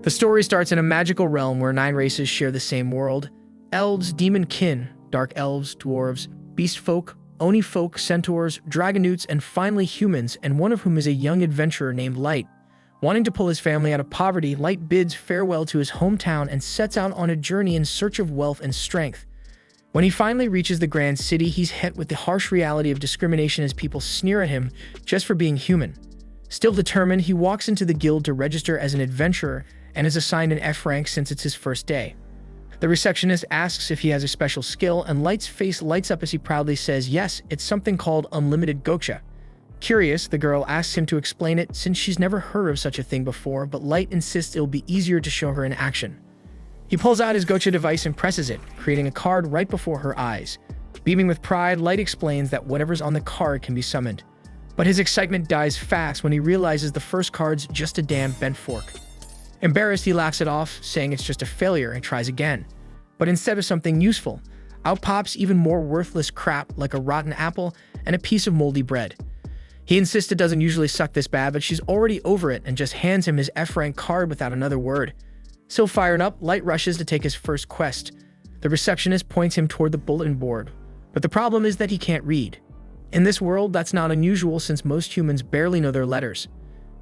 The story starts in a magical realm where 9 races share the same world: elves, demon kin, dark elves, dwarves, beast folk, oni folk, centaurs, dragonutes, and finally humans, and one of whom is a young adventurer named Light. Wanting to pull his family out of poverty, Light bids farewell to his hometown and sets out on a journey in search of wealth and strength. When he finally reaches the grand city, he's hit with the harsh reality of discrimination as people sneer at him just for being human. Still determined, he walks into the guild to register as an adventurer and is assigned an F rank since it's his first day. The receptionist asks if he has a special skill, and Light's face lights up as he proudly says yes, it's something called unlimited gokcha. Curious, the girl asks him to explain it since she's never heard of such a thing before, but Light insists it'll be easier to show her in action. He pulls out his gokcha device and presses it, creating a card right before her eyes. Beaming with pride, Light explains that whatever's on the card can be summoned. But his excitement dies fast when he realizes the first card's just a damn bent fork. Embarrassed, he laughs it off, saying it's just a failure, and tries again. But instead of something useful, out pops even more worthless crap like a rotten apple and a piece of moldy bread. He insists it doesn't usually suck this bad, but she's already over it and just hands him his F-rank card without another word. So fired up, Light rushes to take his first quest. The receptionist points him toward the bulletin board, but the problem is that he can't read. In this world, that's not unusual since most humans barely know their letters.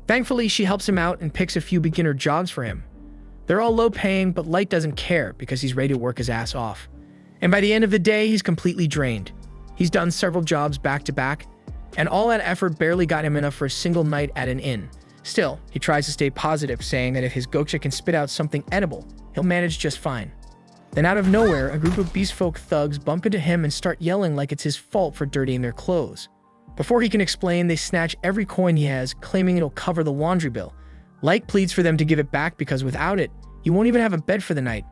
Thankfully, she helps him out and picks a few beginner jobs for him. They're all low-paying, but Light doesn't care because he's ready to work his ass off. And by the end of the day, he's completely drained. He's done several jobs back-to-back, and all that effort barely got him enough for a single night at an inn. Still, he tries to stay positive, saying that if his gokcha can spit out something edible, he'll manage just fine. Then out of nowhere, a group of beastfolk thugs bump into him and start yelling like it's his fault for dirtying their clothes. Before he can explain, they snatch every coin he has, claiming it'll cover the laundry bill. Light pleads for them to give it back because without it, he won't even have a bed for the night.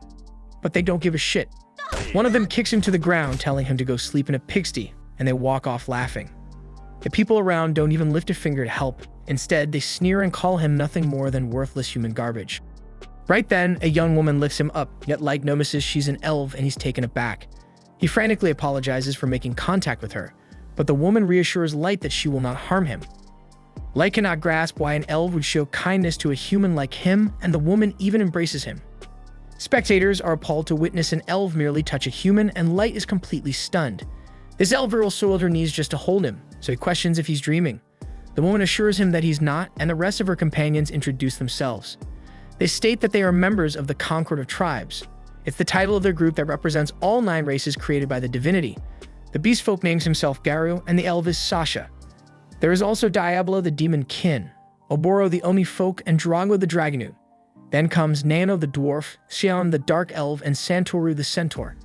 But they don't give a shit. One of them kicks him to the ground, telling him to go sleep in a pigsty, and they walk off laughing. The people around don't even lift a finger to help. Instead, they sneer and call him nothing more than worthless human garbage. Right then, a young woman lifts him up, yet Light notices she's an elf and he's taken aback. He frantically apologizes for making contact with her, but the woman reassures Light that she will not harm him. Light cannot grasp why an elf would show kindness to a human like him, and the woman even embraces him. Spectators are appalled to witness an elf merely touch a human, and Light is completely stunned. This elf girl soiled her knees just to hold him, so he questions if he's dreaming. The woman assures him that he's not, and the rest of her companions introduce themselves. They state that they are members of the Concord of Tribes. It's the title of their group that represents all 9 races created by the divinity. The beastfolk names himself Garu, and the elf is Sasha. There is also Diablo the demon kin, Oboro the Omi folk, and Drago the dragonute. Then comes Nano the dwarf, Xian the dark elf, and Santoru the centaur.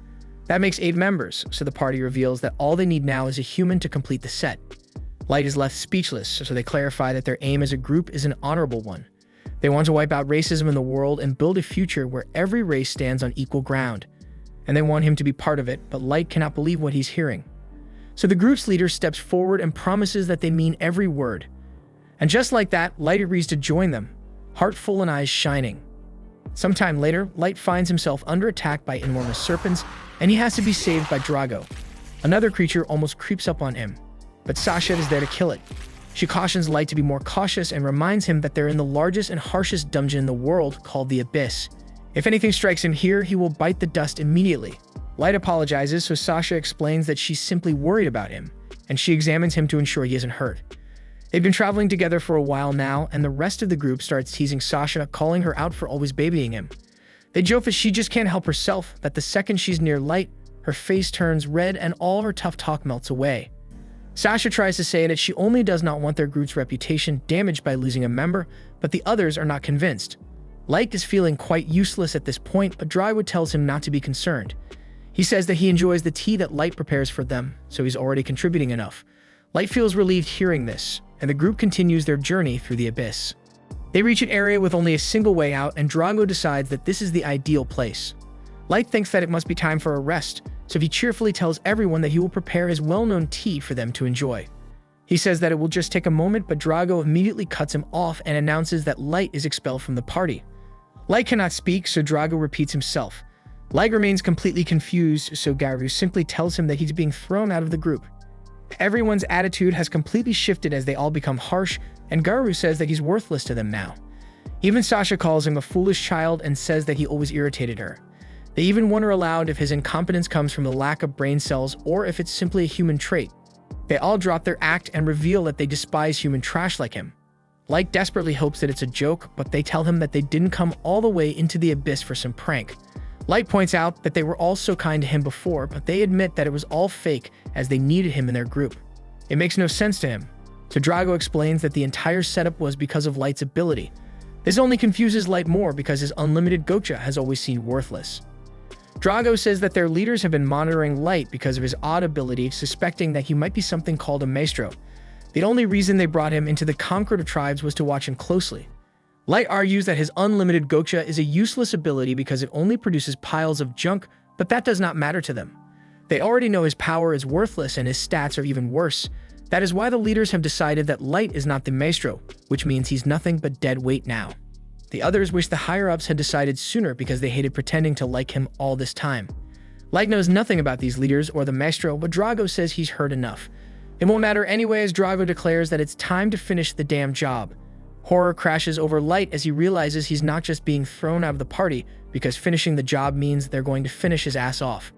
That makes 8 members, so the party reveals that all they need now is a human to complete the set. Light is left speechless, so they clarify that their aim as a group is an honorable one. They want to wipe out racism in the world and build a future where every race stands on equal ground. And they want him to be part of it, but Light cannot believe what he's hearing. So the group's leader steps forward and promises that they mean every word. And just like that, Light agrees to join them, heart full and eyes shining. Sometime later, Light finds himself under attack by enormous serpents, and he has to be saved by Drago. Another creature almost creeps up on him, but Sasha is there to kill it. She cautions Light to be more cautious and reminds him that they're in the largest and harshest dungeon in the world called the Abyss. If anything strikes him here, he will bite the dust immediately. Light apologizes, so Sasha explains that she's simply worried about him, and she examines him to ensure he isn't hurt. They've been traveling together for a while now, and the rest of the group starts teasing Sasha, calling her out for always babying him. They joke that she just can't help herself, that the second she's near Light, her face turns red and all her tough talk melts away. Sasha tries to say that she only does not want their group's reputation damaged by losing a member, but the others are not convinced. Light is feeling quite useless at this point, but Drywood tells him not to be concerned. He says that he enjoys the tea that Light prepares for them, so he's already contributing enough. Light feels relieved hearing this, and the group continues their journey through the Abyss. They reach an area with only a single way out, and Drago decides that this is the ideal place. Light thinks that it must be time for a rest, so he cheerfully tells everyone that he will prepare his well-known tea for them to enjoy. He says that it will just take a moment, but Drago immediately cuts him off and announces that Light is expelled from the party. Light cannot speak, so Drago repeats himself. Light remains completely confused, so Garu simply tells him that he's being thrown out of the group. Everyone's attitude has completely shifted as they all become harsh, and Garu says that he's worthless to them now. Even Sasha calls him a foolish child and says that he always irritated her. They even wonder aloud if his incompetence comes from the lack of brain cells or if it's simply a human trait. They all drop their act and reveal that they despise human trash like him. Light desperately hopes that it's a joke, but they tell him that they didn't come all the way into the abyss for some prank. Light points out that they were all so kind to him before, but they admit that it was all fake as they needed him in their group. It makes no sense to him, so Drago explains that the entire setup was because of Light's ability. This only confuses Light more because his unlimited gotcha has always seemed worthless. Drago says that their leaders have been monitoring Light because of his odd ability, suspecting that he might be something called a maestro. The only reason they brought him into the Conqueror tribes was to watch him closely. Light argues that his unlimited gotcha is a useless ability because it only produces piles of junk, but that does not matter to them. They already know his power is worthless and his stats are even worse. That is why the leaders have decided that Light is not the maestro, which means he's nothing but dead weight now. The others wish the higher-ups had decided sooner because they hated pretending to like him all this time. Light knows nothing about these leaders or the maestro, but Drago says he's heard enough. It won't matter anyway as Drago declares that it's time to finish the damn job. Horror crashes over Light as he realizes he's not just being thrown out of the party because finishing the job means they're going to finish his ass off.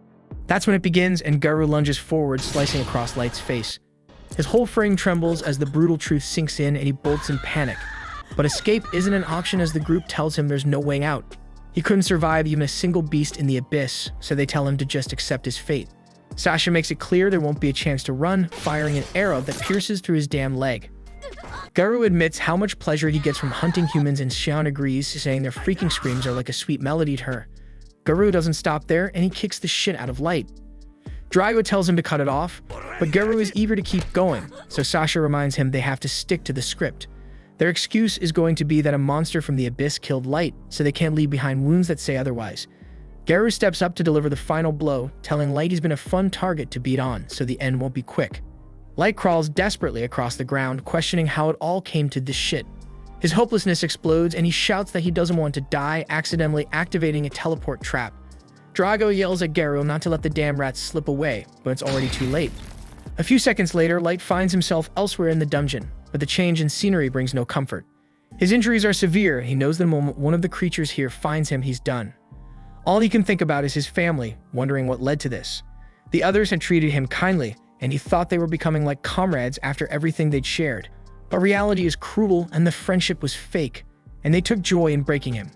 That's when it begins and Garou lunges forward, slicing across Light's face. His whole frame trembles as the brutal truth sinks in and he bolts in panic. But escape isn't an option as the group tells him there's no way out. He couldn't survive even a single beast in the abyss, so they tell him to just accept his fate. Sasha makes it clear there won't be a chance to run, firing an arrow that pierces through his damn leg. Garou admits how much pleasure he gets from hunting humans and Xian agrees, saying their freaking screams are like a sweet melody to her. Garou doesn't stop there and he kicks the shit out of Light. Drago tells him to cut it off, but Garou is eager to keep going, so Sasha reminds him they have to stick to the script. Their excuse is going to be that a monster from the abyss killed Light, so they can't leave behind wounds that say otherwise. Garou steps up to deliver the final blow, telling Light he's been a fun target to beat on, so the end won't be quick. Light crawls desperately across the ground, questioning how it all came to this shit. His hopelessness explodes and he shouts that he doesn't want to die, accidentally activating a teleport trap. Drago yells at Garou not to let the damn rats slip away, but it's already too late. A few seconds later, Light finds himself elsewhere in the dungeon, but the change in scenery brings no comfort. His injuries are severe. He knows the moment one of the creatures here finds him, he's done. All he can think about is his family, wondering what led to this. The others had treated him kindly, and he thought they were becoming like comrades after everything they'd shared. But reality is cruel, and the friendship was fake, and they took joy in breaking him.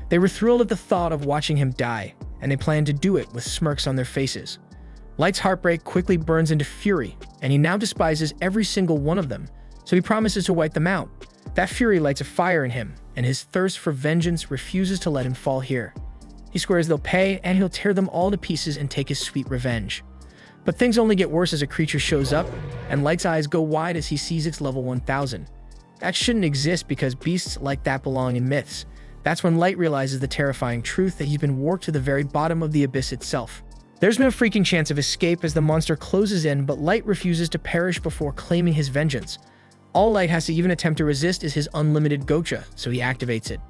They were thrilled at the thought of watching him die, and they planned to do it with smirks on their faces. Light's heartbreak quickly burns into fury, and he now despises every single one of them, so he promises to wipe them out. That fury lights a fire in him, and his thirst for vengeance refuses to let him fall here. He swears they'll pay, and he'll tear them all to pieces and take his sweet revenge. But things only get worse as a creature shows up, and Light's eyes go wide as he sees its level 1000. That shouldn't exist because beasts like that belong in myths. That's when Light realizes the terrifying truth that he's been warped to the very bottom of the abyss itself. There's no freaking chance of escape as the monster closes in, but Light refuses to perish before claiming his vengeance. All Light has to even attempt to resist is his unlimited gotcha, so he activates it.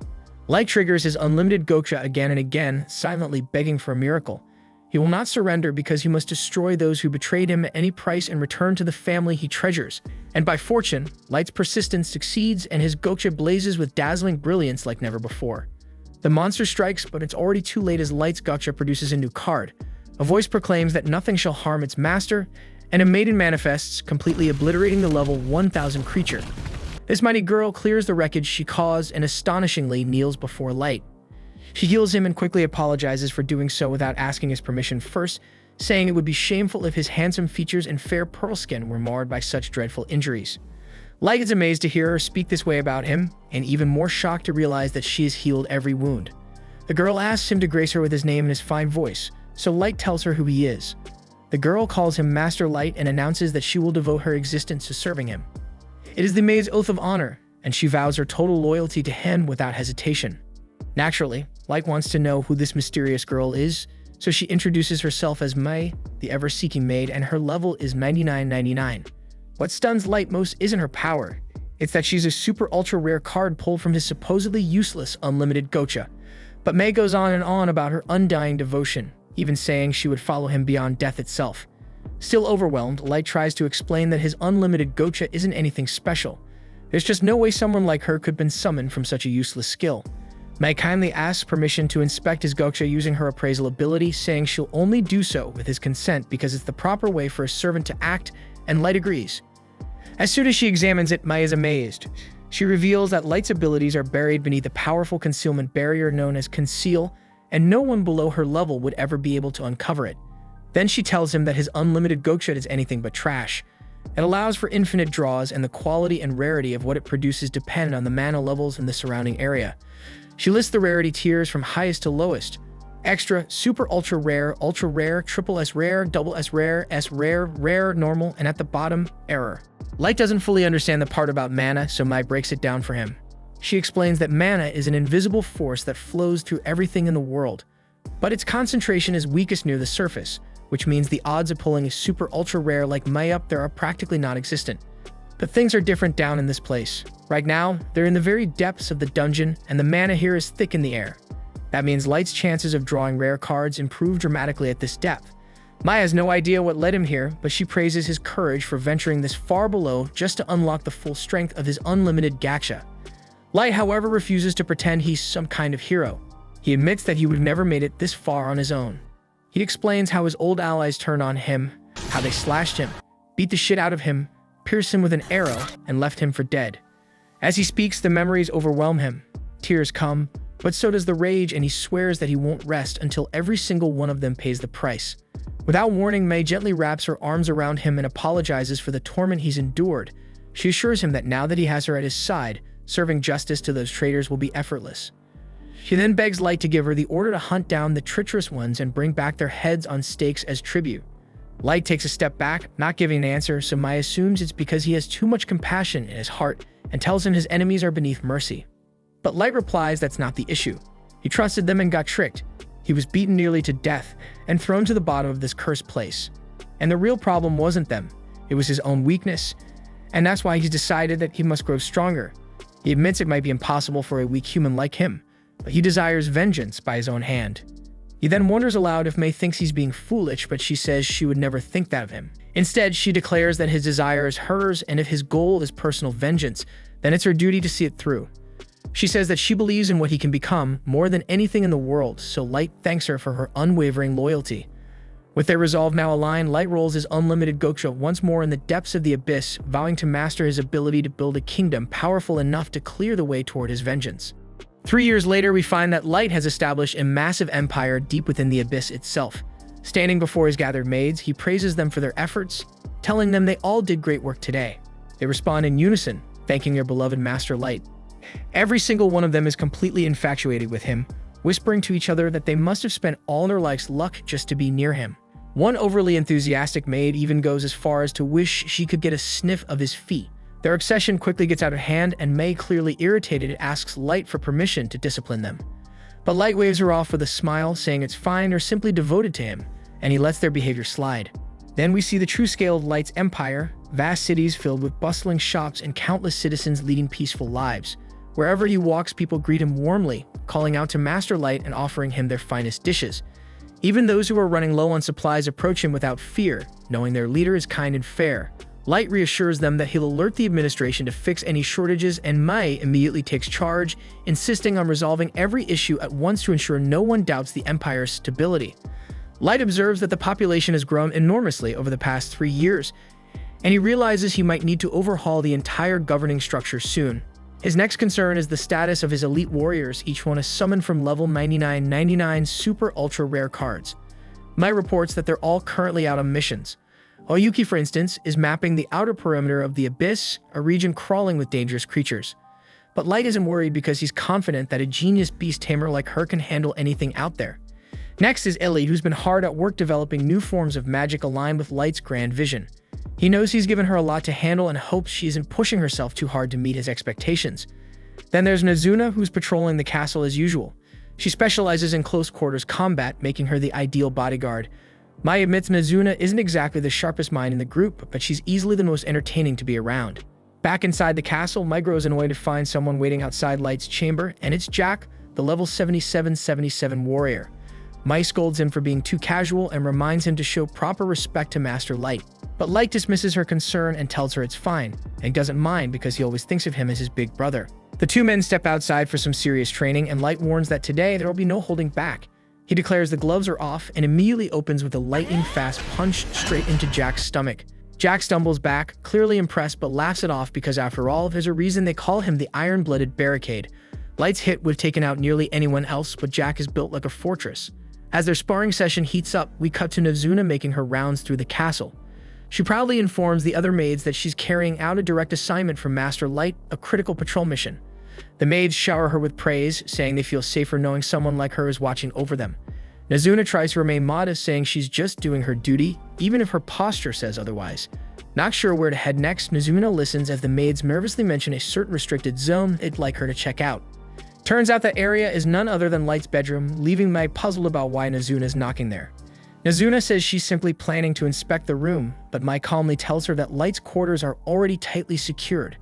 Light triggers his unlimited gotcha again and again, silently begging for a miracle. He will not surrender because he must destroy those who betrayed him at any price and return to the family he treasures. And by fortune, Light's persistence succeeds and his gotcha blazes with dazzling brilliance like never before. The monster strikes, but it's already too late as Light's gotcha produces a new card. A voice proclaims that nothing shall harm its master, and a maiden manifests, completely obliterating the level 1000 creature. This mighty girl clears the wreckage she caused and astonishingly kneels before Light. She heals him and quickly apologizes for doing so without asking his permission first, saying it would be shameful if his handsome features and fair pearl skin were marred by such dreadful injuries. Light is amazed to hear her speak this way about him, and even more shocked to realize that she has healed every wound. The girl asks him to grace her with his name and his fine voice, so Light tells her who he is. The girl calls him Master Light and announces that she will devote her existence to serving him. It is the maid's oath of honor, and she vows her total loyalty to him without hesitation. Naturally, Light wants to know who this mysterious girl is, so she introduces herself as Mei, the ever-seeking maid, and her level is 9999. What stuns Light most isn't her power, it's that she's a super ultra rare card pulled from his supposedly useless unlimited gotcha. But Mei goes on and on about her undying devotion, even saying she would follow him beyond death itself. Still overwhelmed, Light tries to explain that his unlimited gotcha isn't anything special. There's just no way someone like her could have been summoned from such a useless skill. Mei kindly asks permission to inspect his goksha using her appraisal ability, saying she'll only do so with his consent because it's the proper way for a servant to act, and Light agrees. As soon as she examines it, Mei is amazed. She reveals that Light's abilities are buried beneath a powerful concealment barrier known as Conceal, and no one below her level would ever be able to uncover it. Then she tells him that his unlimited goksha is anything but trash. It allows for infinite draws, and the quality and rarity of what it produces depend on the mana levels in the surrounding area. She lists the rarity tiers from highest to lowest: extra, super ultra rare, triple S rare, double S rare, rare, normal, and at the bottom, error. Light doesn't fully understand the part about mana, so Mai breaks it down for him. She explains that mana is an invisible force that flows through everything in the world, but its concentration is weakest near the surface, which means the odds of pulling a super ultra rare like Mai up there are practically non-existent. But things are different down in this place. Right now, they're in the very depths of the dungeon, and the mana here is thick in the air. That means Light's chances of drawing rare cards improve dramatically at this depth. Mai has no idea what led him here, but she praises his courage for venturing this far below just to unlock the full strength of his unlimited gaksha. Light, however, refuses to pretend he's some kind of hero. He admits that he would have never made it this far on his own. He explains how his old allies turned on him, how they slashed him, beat the shit out of him, pierced him with an arrow, and left him for dead. As he speaks, the memories overwhelm him. Tears come, but so does the rage, and he swears that he won't rest until every single one of them pays the price. Without warning, Mei gently wraps her arms around him and apologizes for the torment he's endured. She assures him that now that he has her at his side, serving justice to those traitors will be effortless. She then begs Light to give her the order to hunt down the treacherous ones and bring back their heads on stakes as tribute. Light takes a step back, not giving an answer, so Mai assumes it's because he has too much compassion in his heart and tells him his enemies are beneath mercy. But Light replies that's not the issue. He trusted them and got tricked. He was beaten nearly to death and thrown to the bottom of this cursed place. And the real problem wasn't them, it was his own weakness. And that's why he's decided that he must grow stronger. He admits it might be impossible for a weak human like him, but he desires vengeance by his own hand. He then wonders aloud if Mei thinks he's being foolish, but she says she would never think that of him. Instead, she declares that his desire is hers, and if his goal is personal vengeance, then it's her duty to see it through. She says that she believes in what he can become more than anything in the world, so Light thanks her for her unwavering loyalty. With their resolve now aligned, Light rolls his unlimited goksha once more in the depths of the abyss, vowing to master his ability to build a kingdom powerful enough to clear the way toward his vengeance. 3 years later, we find that Light has established a massive empire deep within the abyss itself. Standing before his gathered maids, he praises them for their efforts, telling them they all did great work today. They respond in unison, thanking their beloved master Light. Every single one of them is completely infatuated with him, whispering to each other that they must have spent all their life's luck just to be near him. One overly enthusiastic maid even goes as far as to wish she could get a sniff of his feet. Their obsession quickly gets out of hand, and Mei, clearly irritated, asks Light for permission to discipline them. But Light waves her off with a smile, saying it's fine or simply devoted to him, and he lets their behavior slide. Then we see the true scale of Light's empire, vast cities filled with bustling shops and countless citizens leading peaceful lives. Wherever he walks, people greet him warmly, calling out to Master Light and offering him their finest dishes. Even those who are running low on supplies approach him without fear, knowing their leader is kind and fair. Light reassures them that he'll alert the administration to fix any shortages, and Mei immediately takes charge, insisting on resolving every issue at once to ensure no one doubts the empire's stability. Light observes that the population has grown enormously over the past 3 years, and he realizes he might need to overhaul the entire governing structure soon. His next concern is the status of his elite warriors. Each one is summoned from level 99 super ultra rare cards. Mei reports that they're all currently out on missions. Oyuki, for instance, is mapping the outer perimeter of the Abyss, a region crawling with dangerous creatures. But Light isn't worried because he's confident that a genius beast tamer like her can handle anything out there. Next is Ellie, who's been hard at work developing new forms of magic aligned with Light's grand vision. He knows he's given her a lot to handle and hopes she isn't pushing herself too hard to meet his expectations. Then there's Nazuna, who's patrolling the castle as usual. She specializes in close quarters combat, making her the ideal bodyguard. Mai admits Nazuna isn't exactly the sharpest mind in the group, but she's easily the most entertaining to be around. Back inside the castle, Mai grows annoyed to find someone waiting outside Light's chamber, and it's Jack, the level 77 warrior. Mai scolds him for being too casual and reminds him to show proper respect to Master Light. But Light dismisses her concern and tells her it's fine, and doesn't mind because he always thinks of him as his big brother. The two men step outside for some serious training, and Light warns that today there will be no holding back. He declares the gloves are off and immediately opens with a lightning-fast punch straight into Jack's stomach. Jack stumbles back, clearly impressed, but laughs it off because after all, there's a reason they call him the iron-blooded barricade. Light's hit would have taken out nearly anyone else, but Jack is built like a fortress. As their sparring session heats up, we cut to Nazuna making her rounds through the castle. She proudly informs the other maids that she's carrying out a direct assignment from Master Light, a critical patrol mission. The maids shower her with praise, saying they feel safer knowing someone like her is watching over them. Nazuna tries to remain modest, saying she's just doing her duty, even if her posture says otherwise. Not sure where to head next, Nazuna listens as the maids nervously mention a certain restricted zone they'd like her to check out. Turns out that area is none other than Light's bedroom, leaving Mai puzzled about why Nazuna's knocking there. Nazuna says she's simply planning to inspect the room, but Mai calmly tells her that Light's quarters are already tightly secured.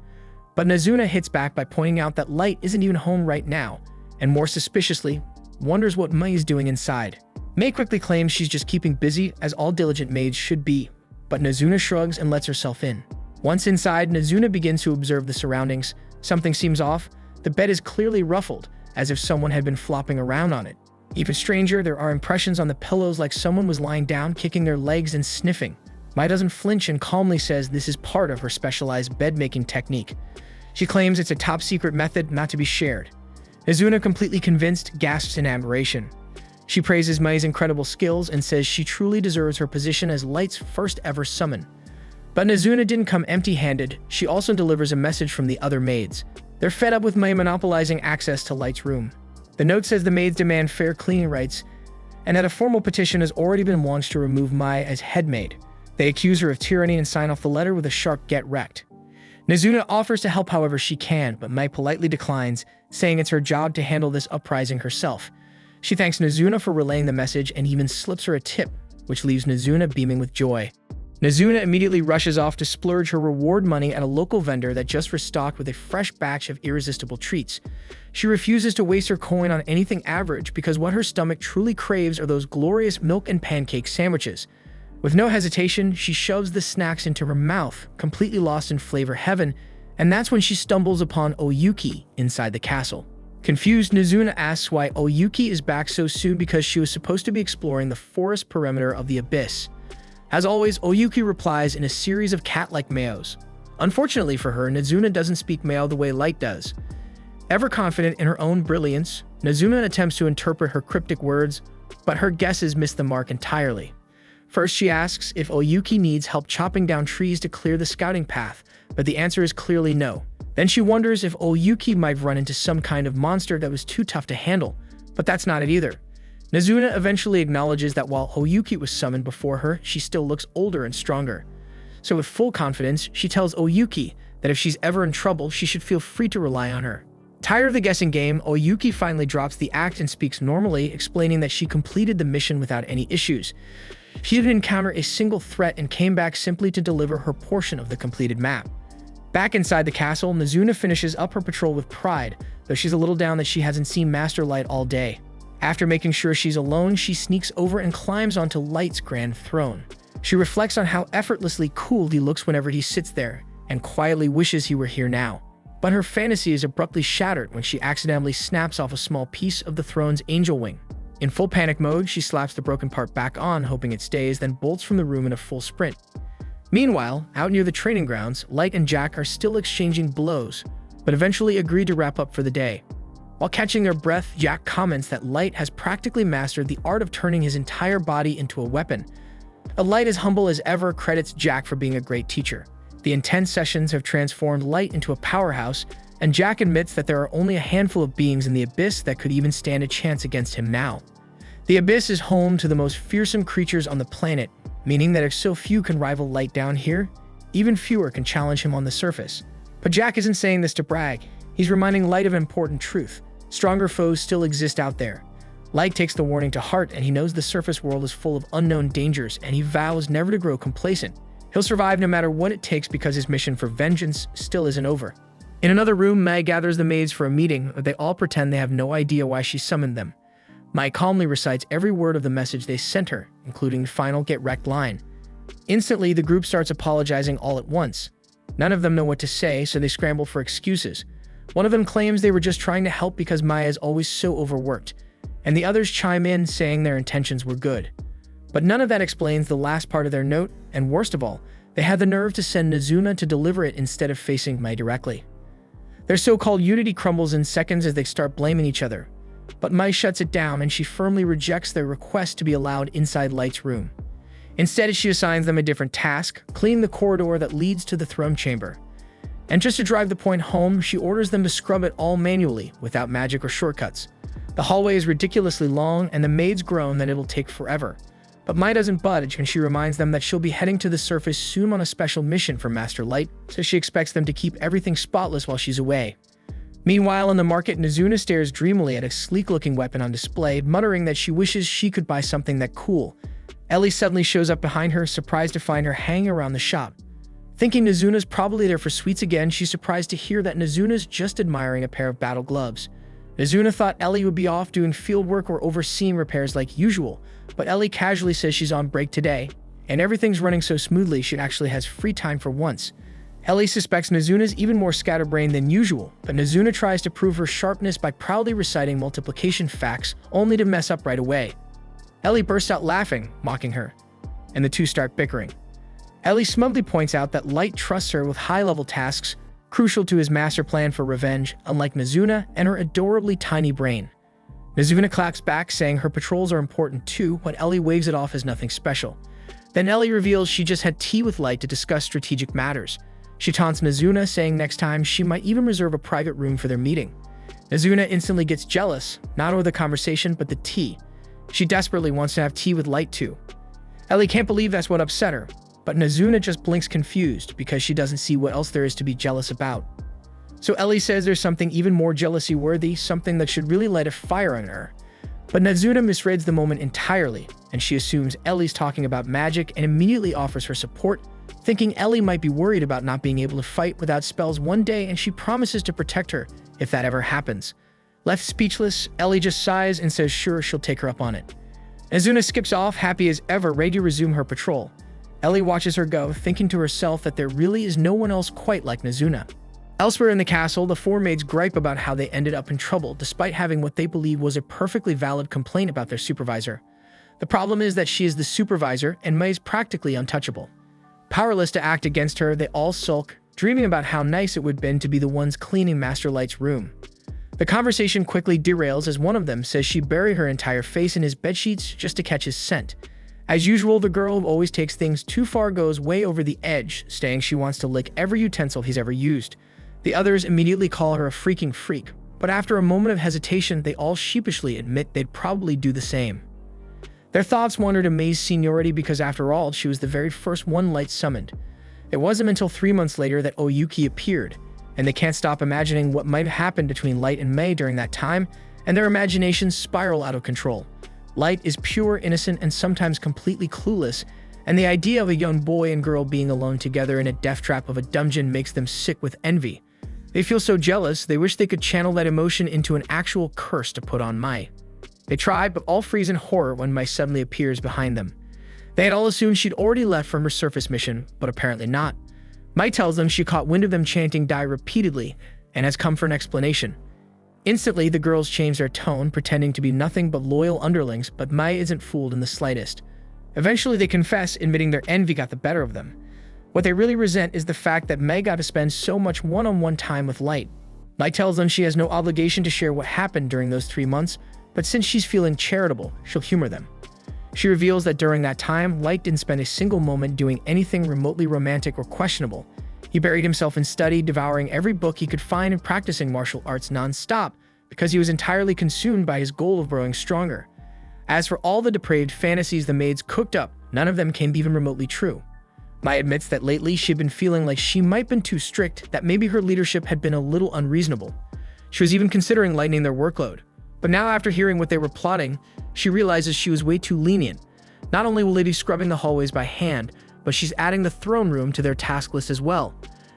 But Nazuna hits back by pointing out that Light isn't even home right now, and more suspiciously, wonders what Mai is doing inside. Mai quickly claims she's just keeping busy, as all diligent maids should be, but Nazuna shrugs and lets herself in. Once inside, Nazuna begins to observe the surroundings. Something seems off. The bed is clearly ruffled, as if someone had been flopping around on it. Even stranger, there are impressions on the pillows like someone was lying down, kicking their legs and sniffing. Mai doesn't flinch and calmly says this is part of her specialized bed-making technique. She claims it's a top-secret method not to be shared. Nazuna, completely convinced, gasps in admiration. She praises Mai's incredible skills and says she truly deserves her position as Light's first ever summon. But Nazuna didn't come empty-handed. She also delivers a message from the other maids. They're fed up with Mai monopolizing access to Light's room. The note says the maids demand fair cleaning rights, and that a formal petition has already been launched to remove Mai as head maid. They accuse her of tyranny and sign off the letter with a sharp "get wrecked." Nazuna offers to help however she can, but Mai politely declines, saying it's her job to handle this uprising herself. She thanks Nazuna for relaying the message and even slips her a tip, which leaves Nazuna beaming with joy. Nazuna immediately rushes off to splurge her reward money at a local vendor that just restocked with a fresh batch of irresistible treats. She refuses to waste her coin on anything average because what her stomach truly craves are those glorious milk and pancake sandwiches. With no hesitation, she shoves the snacks into her mouth, completely lost in flavor heaven, and that's when she stumbles upon Oyuki inside the castle. Confused, Nazuna asks why Oyuki is back so soon because she was supposed to be exploring the forest perimeter of the abyss. As always, Oyuki replies in a series of cat-like meows. Unfortunately for her, Nazuna doesn't speak meow the way Light does. Ever confident in her own brilliance, Nazuna attempts to interpret her cryptic words, but her guesses miss the mark entirely. First, she asks if Oyuki needs help chopping down trees to clear the scouting path, but the answer is clearly no. Then she wonders if Oyuki might run into some kind of monster that was too tough to handle, but that's not it either. Nazuna eventually acknowledges that while Oyuki was summoned before her, she still looks older and stronger. So with full confidence, she tells Oyuki that if she's ever in trouble, she should feel free to rely on her. Tired of the guessing game, Oyuki finally drops the act and speaks normally, explaining that she completed the mission without any issues. She didn't encounter a single threat and came back simply to deliver her portion of the completed map. Back inside the castle, Nazuna finishes up her patrol with pride, though she's a little down that she hasn't seen Master Light all day. After making sure she's alone, she sneaks over and climbs onto Light's grand throne. She reflects on how effortlessly cool he looks whenever he sits there, and quietly wishes he were here now. But her fantasy is abruptly shattered when she accidentally snaps off a small piece of the throne's angel wing. In full panic mode, she slaps the broken part back on, hoping it stays, then bolts from the room in a full sprint. Meanwhile, out near the training grounds, Light and Jack are still exchanging blows, but eventually agree to wrap up for the day. While catching their breath, Jack comments that Light has practically mastered the art of turning his entire body into a weapon. A Light as humble as ever credits Jack for being a great teacher. The intense sessions have transformed Light into a powerhouse, and Jack admits that there are only a handful of beings in the Abyss that could even stand a chance against him now. The Abyss is home to the most fearsome creatures on the planet, meaning that if so few can rival Light down here, even fewer can challenge him on the surface. But Jack isn't saying this to brag. He's reminding Light of an important truth. Stronger foes still exist out there. Light takes the warning to heart, and he knows the surface world is full of unknown dangers, and he vows never to grow complacent. He'll survive no matter what it takes because his mission for vengeance still isn't over. In another room, Mai gathers the maids for a meeting, but they all pretend they have no idea why she summoned them. Mai calmly recites every word of the message they sent her, including the final "get wrecked" line. Instantly, the group starts apologizing all at once. None of them know what to say, so they scramble for excuses. One of them claims they were just trying to help because Maya is always so overworked, and the others chime in saying their intentions were good. But none of that explains the last part of their note, and worst of all, they had the nerve to send Nazuna to deliver it instead of facing Mai directly. Their so-called unity crumbles in seconds as they start blaming each other. But Mai shuts it down and she firmly rejects their request to be allowed inside Light's room. Instead, she assigns them a different task: clean the corridor that leads to the throne chamber. And just to drive the point home, she orders them to scrub it all manually, without magic or shortcuts. The hallway is ridiculously long, and the maids groan that it'll take forever. But Mai doesn't budge, and she reminds them that she'll be heading to the surface soon on a special mission from Master Light, so she expects them to keep everything spotless while she's away. Meanwhile, in the market, Nazuna stares dreamily at a sleek-looking weapon on display, muttering that she wishes she could buy something that cool. Ellie suddenly shows up behind her, surprised to find her hanging around the shop. Thinking Nazuna's probably there for sweets again, she's surprised to hear that Nazuna's just admiring a pair of battle gloves. Nazuna thought Ellie would be off doing field work or overseeing repairs like usual, but Ellie casually says she's on break today, and everything's running so smoothly she actually has free time for once. Ellie suspects Nazuna's even more scatterbrained than usual, but Nazuna tries to prove her sharpness by proudly reciting multiplication facts, only to mess up right away. Ellie bursts out laughing, mocking her, and the two start bickering. Ellie smugly points out that Light trusts her with high-level tasks, crucial to his master plan for revenge, unlike Nazuna and her adorably tiny brain. Nazuna claps back, saying her patrols are important too, but Ellie waves it off as nothing special. Then Ellie reveals she just had tea with Light to discuss strategic matters. She taunts Nazuna, saying next time she might even reserve a private room for their meeting. Nazuna instantly gets jealous, not over the conversation, but the tea. She desperately wants to have tea with Light too. Ellie can't believe that's what upset her, but Nazuna just blinks confused because she doesn't see what else there is to be jealous about. So Ellie says there's something even more jealousy-worthy, something that should really light a fire under her. But Nazuna misreads the moment entirely, and she assumes Ellie's talking about magic and immediately offers her support, thinking Ellie might be worried about not being able to fight without spells one day, and she promises to protect her if that ever happens. Left speechless, Ellie just sighs and says sure, she'll take her up on it. Nazuna skips off, happy as ever, ready to resume her patrol. Ellie watches her go, thinking to herself that there really is no one else quite like Nazuna. Elsewhere in the castle, the four maids gripe about how they ended up in trouble, despite having what they believe was a perfectly valid complaint about their supervisor. The problem is that she is the supervisor, and Mai is practically untouchable. Powerless to act against her, they all sulk, dreaming about how nice it would have been to be the ones cleaning Master Light's room. The conversation quickly derails as one of them says she'd bury her entire face in his bedsheets just to catch his scent. As usual, the girl who always takes things too far goes way over the edge, saying she wants to lick every utensil he's ever used. The others immediately call her a freaking freak, but after a moment of hesitation, they all sheepishly admit they'd probably do the same. Their thoughts wander to Mei's seniority because after all, she was the very first one Light summoned. It wasn't until 3 months later that Oyuki appeared, and they can't stop imagining what might have happened between Light and Mei during that time, and their imaginations spiral out of control. Light is pure, innocent, and sometimes completely clueless, and the idea of a young boy and girl being alone together in a death trap of a dungeon makes them sick with envy. They feel so jealous, they wish they could channel that emotion into an actual curse to put on Mai. They try, but all freeze in horror when Mai suddenly appears behind them. They had all assumed she'd already left from her surface mission, but apparently not. Mai tells them she caught wind of them chanting "die" repeatedly and has come for an explanation. Instantly, the girls change their tone, pretending to be nothing but loyal underlings, but Mai isn't fooled in the slightest. Eventually, they confess, admitting their envy got the better of them. What they really resent is the fact that Mai got to spend so much one-on-one time with Light. Mai tells them she has no obligation to share what happened during those 3 months, but since she's feeling charitable, she'll humor them. She reveals that during that time, Light didn't spend a single moment doing anything remotely romantic or questionable. He buried himself in study, devouring every book he could find and practicing martial arts non-stop because he was entirely consumed by his goal of growing stronger. As for all the depraved fantasies the maids cooked up, none of them came even remotely true. Mai admits that lately she'd been feeling like she might have been too strict, that maybe her leadership had been a little unreasonable. She was even considering lightening their workload. But now, after hearing what they were plotting, she realizes she was way too lenient. Not only will they be scrubbing the hallways by hand, but she's adding the throne room to their task list as well.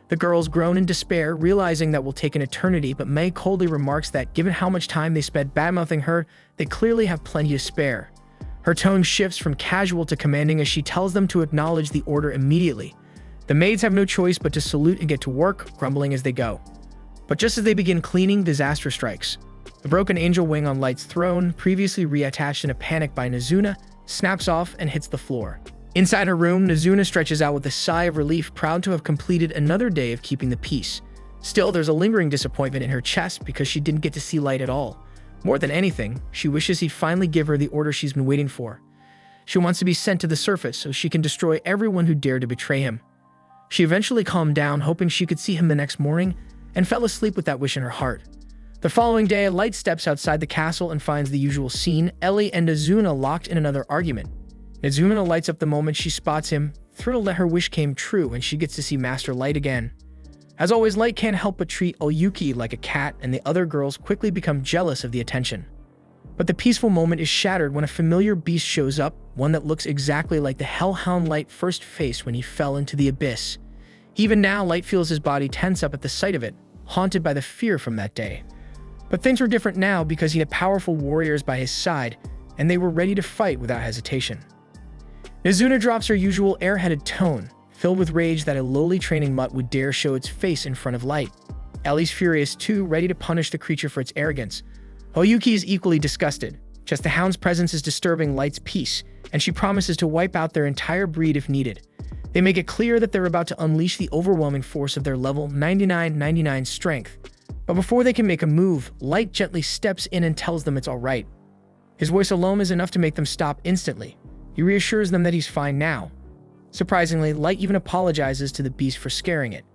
The girls groan in despair, realizing that will take an eternity, but Mai coldly remarks that given how much time they spent badmouthing her, they clearly have plenty to spare. Her tone shifts from casual to commanding as she tells them to acknowledge the order immediately. The maids have no choice but to salute and get to work, grumbling as they go. But just as they begin cleaning, disaster strikes. The broken angel wing on Light's throne, previously reattached in a panic by Nezuna, snaps off and hits the floor. Inside her room, Nezuna stretches out with a sigh of relief, proud to have completed another day of keeping the peace. Still, there's a lingering disappointment in her chest because she didn't get to see Light at all. More than anything, she wishes he'd finally give her the order she's been waiting for. She wants to be sent to the surface so she can destroy everyone who dared to betray him. She eventually calmed down, hoping she could see him the next morning, and fell asleep with that wish in her heart. The following day, Light steps outside the castle and finds the usual scene: Ellie and Nezuna locked in another argument. Nezuna lights up the moment she spots him, thrilled that her wish came true and she gets to see Master Light again. As always, Light can't help but treat Oyuki like a cat, and the other girls quickly become jealous of the attention. But the peaceful moment is shattered when a familiar beast shows up, one that looks exactly like the hellhound Light first faced when he fell into the abyss. Even now, Light feels his body tense up at the sight of it, haunted by the fear from that day. But things were different now because he had powerful warriors by his side, and they were ready to fight without hesitation. Nezuna drops her usual airheaded tone, filled with rage that a lowly training mutt would dare show its face in front of Light. Ellie's furious too, ready to punish the creature for its arrogance. Oyuki is equally disgusted. Just the hound's presence is disturbing Light's peace, and she promises to wipe out their entire breed if needed. They make it clear that they're about to unleash the overwhelming force of their level 99 strength. But before they can make a move, Light gently steps in and tells them it's alright. His voice alone is enough to make them stop instantly. He reassures them that he's fine now. Surprisingly, Light even apologizes to the beast for scaring it.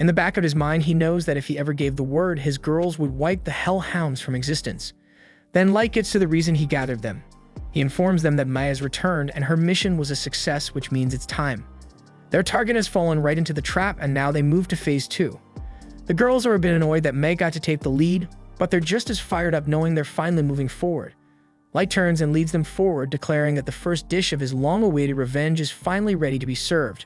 In the back of his mind, he knows that if he ever gave the word, his girls would wipe the hellhounds from existence. Then Light gets to the reason he gathered them. He informs them that Maya's returned and her mission was a success, which means it's time. Their target has fallen right into the trap, and now they move to phase 2. The girls are a bit annoyed that May got to take the lead, but they're just as fired up knowing they're finally moving forward. Light turns and leads them forward, declaring that the first dish of his long-awaited revenge is finally ready to be served.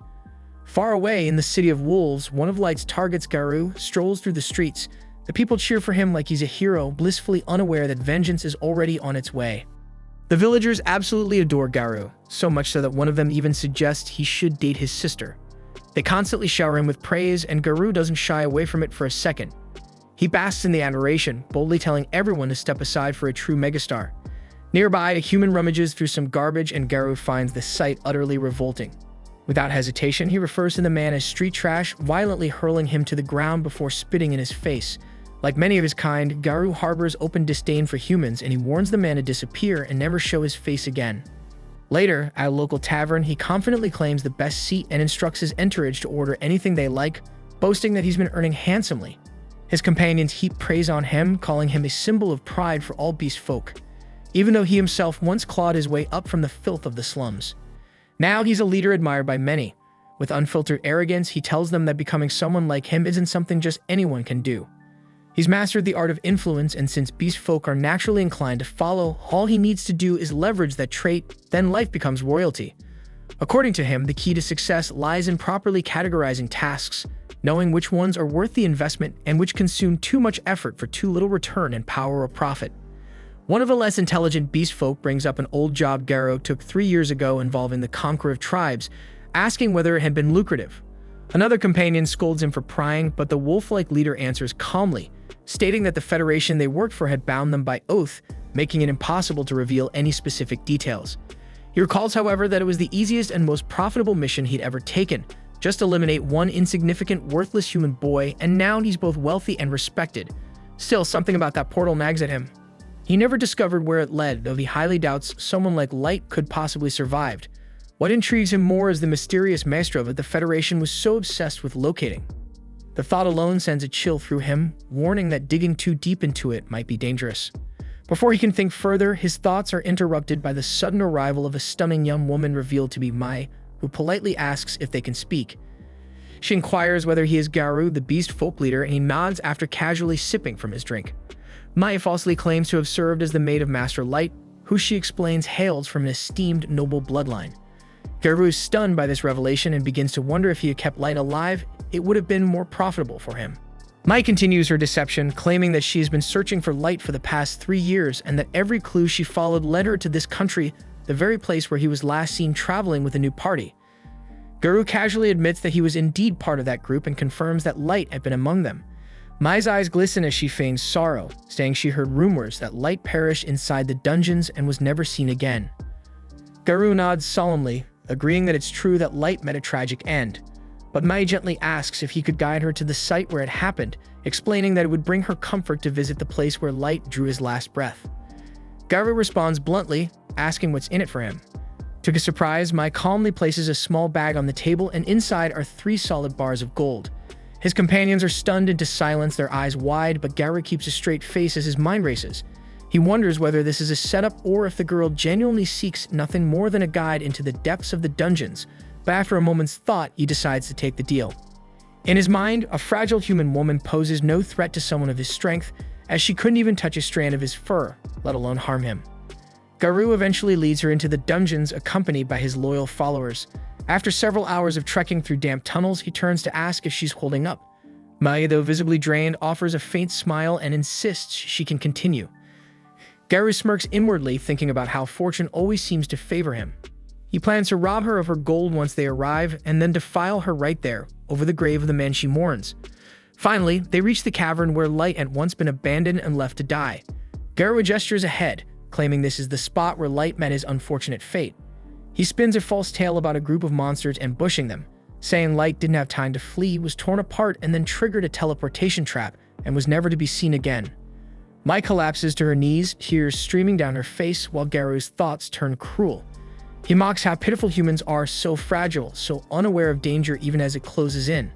Far away in the City of Wolves, one of Light's targets, Garou, strolls through the streets. The people cheer for him like he's a hero, blissfully unaware that vengeance is already on its way. The villagers absolutely adore Garou, so much so that one of them even suggests he should date his sister. They constantly shower him with praise, and Garou doesn't shy away from it for a second. He basks in the adoration, boldly telling everyone to step aside for a true megastar. Nearby, a human rummages through some garbage, and Garou finds the sight utterly revolting. Without hesitation, he refers to the man as street trash, violently hurling him to the ground before spitting in his face. Like many of his kind, Garou harbors open disdain for humans, and he warns the man to disappear and never show his face again. Later, at a local tavern, he confidently claims the best seat and instructs his entourage to order anything they like, boasting that he's been earning handsomely. His companions heap praise on him, calling him a symbol of pride for all beast folk, even though he himself once clawed his way up from the filth of the slums. Now he's a leader admired by many. With unfiltered arrogance, he tells them that becoming someone like him isn't something just anyone can do. He's mastered the art of influence, and since beast folk are naturally inclined to follow, all he needs to do is leverage that trait, then life becomes royalty. According to him, the key to success lies in properly categorizing tasks, knowing which ones are worth the investment and which consume too much effort for too little return in power or profit. One of the less intelligent beast folk brings up an old job Garou took 3 years ago involving the conqueror of tribes, asking whether it had been lucrative. Another companion scolds him for prying, but the wolf-like leader answers calmly, stating that the federation they worked for had bound them by oath, making it impossible to reveal any specific details. He recalls, however, that it was the easiest and most profitable mission he'd ever taken. Just eliminate one insignificant, worthless human boy, and now he's both wealthy and respected. Still, something about that portal nags at him. He never discovered where it led, though he highly doubts someone like Light could possibly survive. What intrigues him more is the mysterious maestro that the Federation was so obsessed with locating. The thought alone sends a chill through him, warning that digging too deep into it might be dangerous. Before he can think further, his thoughts are interrupted by the sudden arrival of a stunning young woman revealed to be Mai, who politely asks if they can speak. She inquires whether he is Garou, the beast folk leader, and he nods after casually sipping from his drink. Mai falsely claims to have served as the maid of Master Light, who she explains hails from an esteemed noble bloodline. Garou is stunned by this revelation and begins to wonder if he had kept Light alive, it would have been more profitable for him. Mai continues her deception, claiming that she has been searching for light for the past 3 years and that every clue she followed led her to this country, the very place where he was last seen traveling with a new party. Garou casually admits that he was indeed part of that group and confirms that Light had been among them. Mai's eyes glisten as she feigns sorrow, saying she heard rumors that Light perished inside the dungeons and was never seen again. Garou nods solemnly, agreeing that it's true that Light met a tragic end. But Mai gently asks if he could guide her to the site where it happened, explaining that it would bring her comfort to visit the place where Light drew his last breath. Garou responds bluntly, asking what's in it for him. To his surprise, Mai calmly places a small bag on the table and inside are 3 solid bars of gold. His companions are stunned into silence, their eyes wide, but Garou keeps a straight face as his mind races. He wonders whether this is a setup or if the girl genuinely seeks nothing more than a guide into the depths of the dungeons, but after a moment's thought, he decides to take the deal. In his mind, a fragile human woman poses no threat to someone of his strength, as she couldn't even touch a strand of his fur, let alone harm him. Garou eventually leads her into the dungeons, accompanied by his loyal followers. After several hours of trekking through damp tunnels, he turns to ask if she's holding up. Mai, though visibly drained, offers a faint smile and insists she can continue. Garou smirks inwardly, thinking about how fortune always seems to favor him. He plans to rob her of her gold once they arrive, and then defile her right there, over the grave of the man she mourns. Finally, they reach the cavern where Light had once been abandoned and left to die. Garou gestures ahead, claiming this is the spot where Light met his unfortunate fate. He spins a false tale about a group of monsters ambushing them, saying Light didn't have time to flee, was torn apart, and then triggered a teleportation trap, and was never to be seen again. Mai collapses to her knees, tears streaming down her face, while Garou's thoughts turn cruel. He mocks how pitiful humans are, so fragile, so unaware of danger even as it closes in.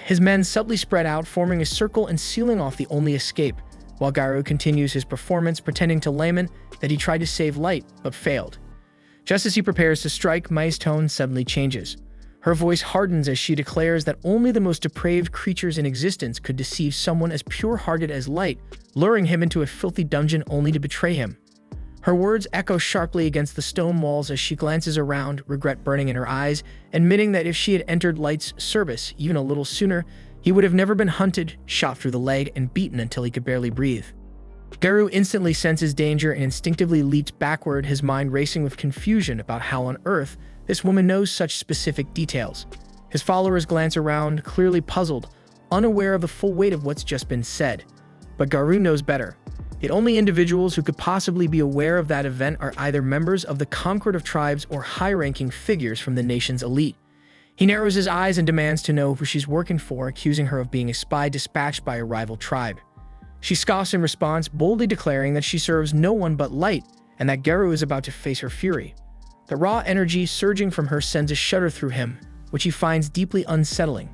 His men subtly spread out, forming a circle and sealing off the only escape, while Garou continues his performance, pretending to layman that he tried to save Light, but failed. Just as he prepares to strike, Mai's tone suddenly changes. Her voice hardens as she declares that only the most depraved creatures in existence could deceive someone as pure-hearted as Light, luring him into a filthy dungeon only to betray him. Her words echo sharply against the stone walls as she glances around, regret burning in her eyes, admitting that if she had entered Light's service even a little sooner, he would have never been hunted, shot through the leg, and beaten until he could barely breathe. Garou instantly senses danger and instinctively leaps backward, his mind racing with confusion about how on earth this woman knows such specific details. His followers glance around, clearly puzzled, unaware of the full weight of what's just been said. But Garou knows better. The only individuals who could possibly be aware of that event are either members of the Concord of Tribes or high-ranking figures from the nation's elite. He narrows his eyes and demands to know who she's working for, accusing her of being a spy dispatched by a rival tribe. She scoffs in response, boldly declaring that she serves no one but Light, and that Garou is about to face her fury. The raw energy surging from her sends a shudder through him, which he finds deeply unsettling.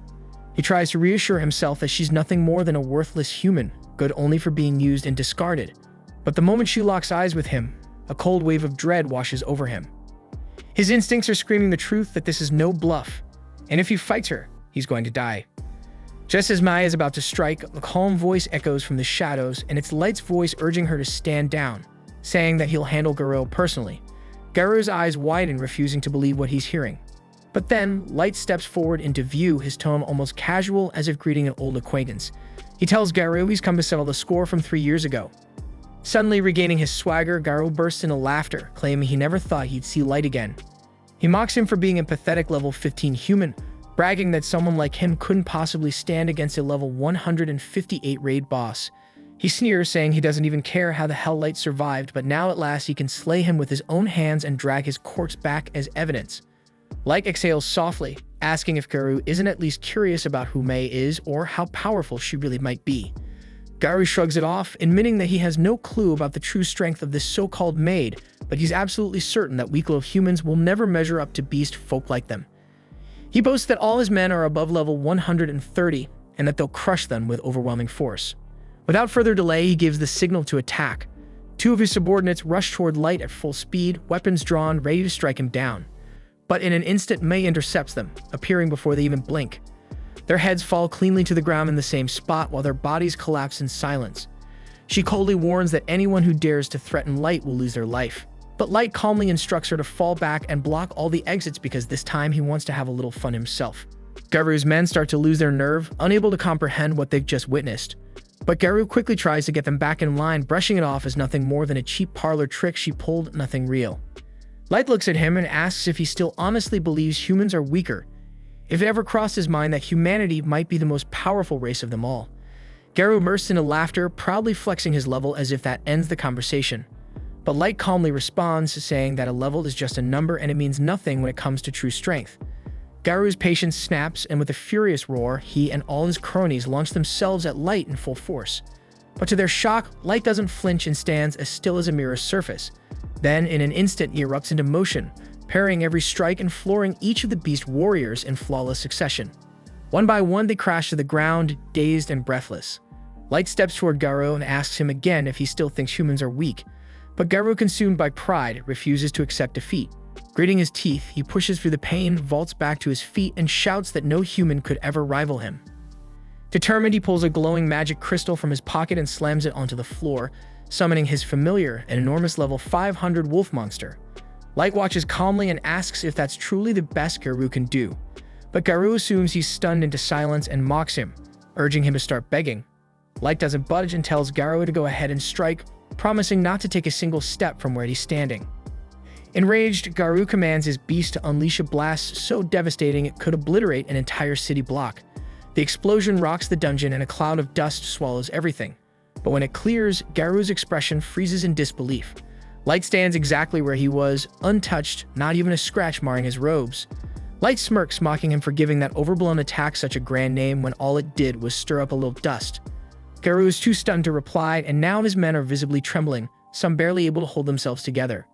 He tries to reassure himself that she's nothing more than a worthless human, good only for being used and discarded. But the moment she locks eyes with him, a cold wave of dread washes over him. His instincts are screaming the truth that this is no bluff, and if he fights her, he's going to die. Just as Mai is about to strike, a calm voice echoes from the shadows, and it's Light's voice urging her to stand down, saying that he'll handle Garou personally. Garou's eyes widen, refusing to believe what he's hearing. But then, Light steps forward into view, his tone almost casual, as if greeting an old acquaintance. He tells Garou he's come to settle the score from 3 years ago. Suddenly regaining his swagger, Garou bursts into laughter, claiming he never thought he'd see Light again. He mocks him for being a pathetic level 15 human, bragging that someone like him couldn't possibly stand against a level 158 raid boss. He sneers, saying he doesn't even care how the hell Light survived, but now at last he can slay him with his own hands and drag his corpse back as evidence. Light exhales softly, asking if Garou isn't at least curious about who Mai is or how powerful she really might be. Garou shrugs it off, admitting that he has no clue about the true strength of this so-called maid, but he's absolutely certain that weak little humans will never measure up to beast folk like them. He boasts that all his men are above level 130 and that they'll crush them with overwhelming force. Without further delay, he gives the signal to attack. 2 of his subordinates rush toward Light at full speed, weapons drawn, ready to strike him down. But in an instant, Mai intercepts them, appearing before they even blink. Their heads fall cleanly to the ground in the same spot while their bodies collapse in silence. She coldly warns that anyone who dares to threaten Light will lose their life. But Light calmly instructs her to fall back and block all the exits because this time he wants to have a little fun himself. Garu's men start to lose their nerve, unable to comprehend what they've just witnessed. But Garu quickly tries to get them back in line, brushing it off as nothing more than a cheap parlor trick she pulled, nothing real. Light looks at him and asks if he still honestly believes humans are weaker, if it ever crossed his mind that humanity might be the most powerful race of them all. Garu bursts into laughter, proudly flexing his level as if that ends the conversation. But Light calmly responds, saying that a level is just a number and it means nothing when it comes to true strength. Garu's patience snaps, and with a furious roar, he and all his cronies launch themselves at Light in full force. But to their shock, Light doesn't flinch and stands as still as a mirror's surface. Then, in an instant, he erupts into motion, parrying every strike and flooring each of the beast warriors in flawless succession. One by one, they crash to the ground, dazed and breathless. Light steps toward Garu and asks him again if he still thinks humans are weak, but Garu, consumed by pride, refuses to accept defeat. Gritting his teeth, he pushes through the pain, vaults back to his feet, and shouts that no human could ever rival him. Determined, he pulls a glowing magic crystal from his pocket and slams it onto the floor, summoning his familiar, an enormous level 500 wolf monster. Light watches calmly and asks if that's truly the best Garu can do. But Garu assumes he's stunned into silence and mocks him, urging him to start begging. Light doesn't budge and tells Garu to go ahead and strike, promising not to take a single step from where he's standing. Enraged, Garu commands his beast to unleash a blast so devastating it could obliterate an entire city block. The explosion rocks the dungeon and a cloud of dust swallows everything. But when it clears, Garu's expression freezes in disbelief. Light stands exactly where he was, untouched, not even a scratch marring his robes. Light smirks, mocking him for giving that overblown attack such a grand name when all it did was stir up a little dust. Garu is too stunned to reply, and now his men are visibly trembling, some barely able to hold themselves together.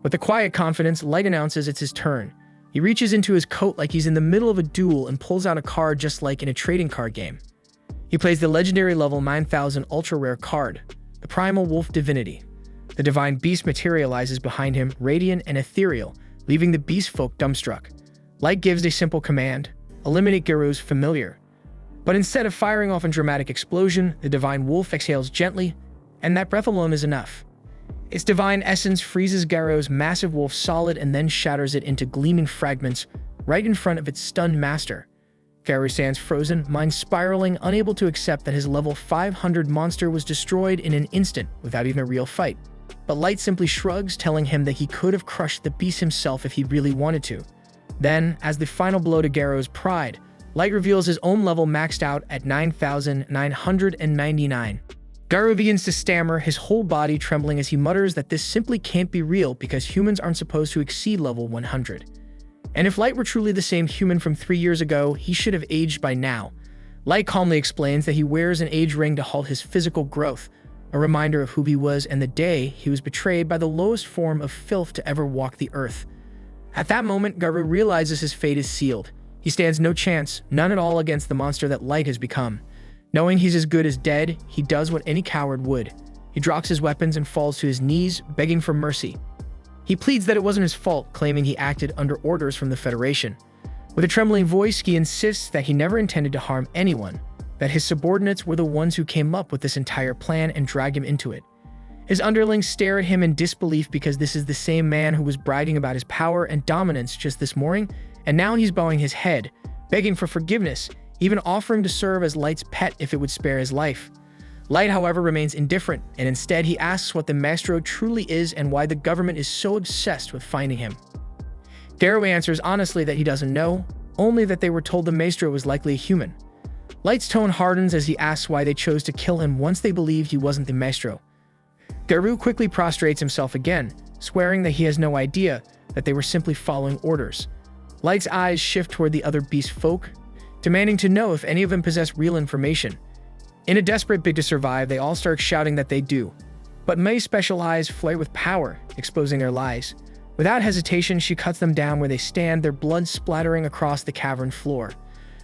With a quiet confidence, Light announces it's his turn. He reaches into his coat like he's in the middle of a duel and pulls out a card just like in a trading card game. He plays the legendary level 9000 ultra-rare card, the Primal Wolf Divinity. The divine beast materializes behind him, radiant and ethereal, leaving the beast folk dumbstruck. Light gives a simple command: eliminate Garu's familiar. But instead of firing off a dramatic explosion, the divine wolf exhales gently, and that breath alone is enough. Its divine essence freezes Garu's massive wolf solid and then shatters it into gleaming fragments right in front of its stunned master. Garu stands frozen, mind spiraling, unable to accept that his level 500 monster was destroyed in an instant without even a real fight. But Light simply shrugs, telling him that he could have crushed the beast himself if he really wanted to. Then, as the final blow to Garu's pride, Light reveals his own level maxed out at 9,999. Garu begins to stammer, his whole body trembling as he mutters that this simply can't be real because humans aren't supposed to exceed level 100. And if Light were truly the same human from 3 years ago, he should have aged by now. Light calmly explains that he wears an age ring to halt his physical growth, a reminder of who he was and the day he was betrayed by the lowest form of filth to ever walk the earth. At that moment, Garu realizes his fate is sealed. He stands no chance, none at all, against the monster that Light has become. Knowing he's as good as dead, he does what any coward would. He drops his weapons and falls to his knees, begging for mercy. He pleads that it wasn't his fault, claiming he acted under orders from the Federation. With a trembling voice, he insists that he never intended to harm anyone, that his subordinates were the ones who came up with this entire plan and dragged him into it. His underlings stare at him in disbelief because this is the same man who was bragging about his power and dominance just this morning, and now he's bowing his head, begging for forgiveness, even offering to serve as Light's pet if it would spare his life. Light, however, remains indifferent, and instead he asks what the Maestro truly is and why the government is so obsessed with finding him. Garu answers honestly that he doesn't know, only that they were told the Maestro was likely a human. Light's tone hardens as he asks why they chose to kill him once they believed he wasn't the Maestro. Garu quickly prostrates himself again, swearing that he has no idea, that they were simply following orders. Light's eyes shift toward the other beast folk, demanding to know if any of them possess real information. In a desperate bid to survive, they all start shouting that they do. But May's special eyes flare with power, exposing their lies. Without hesitation, she cuts them down where they stand, their blood splattering across the cavern floor.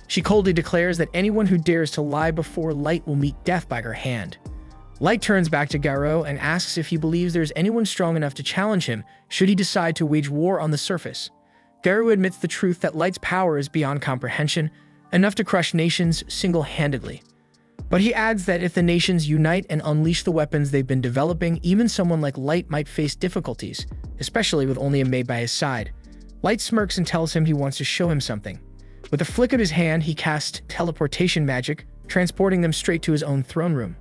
She coldly declares that anyone who dares to lie before Light will meet death by her hand. Light turns back to Garu and asks if he believes there's anyone strong enough to challenge him should he decide to wage war on the surface. Garu admits the truth that Light's power is beyond comprehension, enough to crush nations single-handedly. But he adds that if the nations unite and unleash the weapons they've been developing, even someone like Light might face difficulties, especially with only a May by his side. Light smirks and tells him he wants to show him something. With a flick of his hand, he casts teleportation magic, transporting them straight to his own throne room.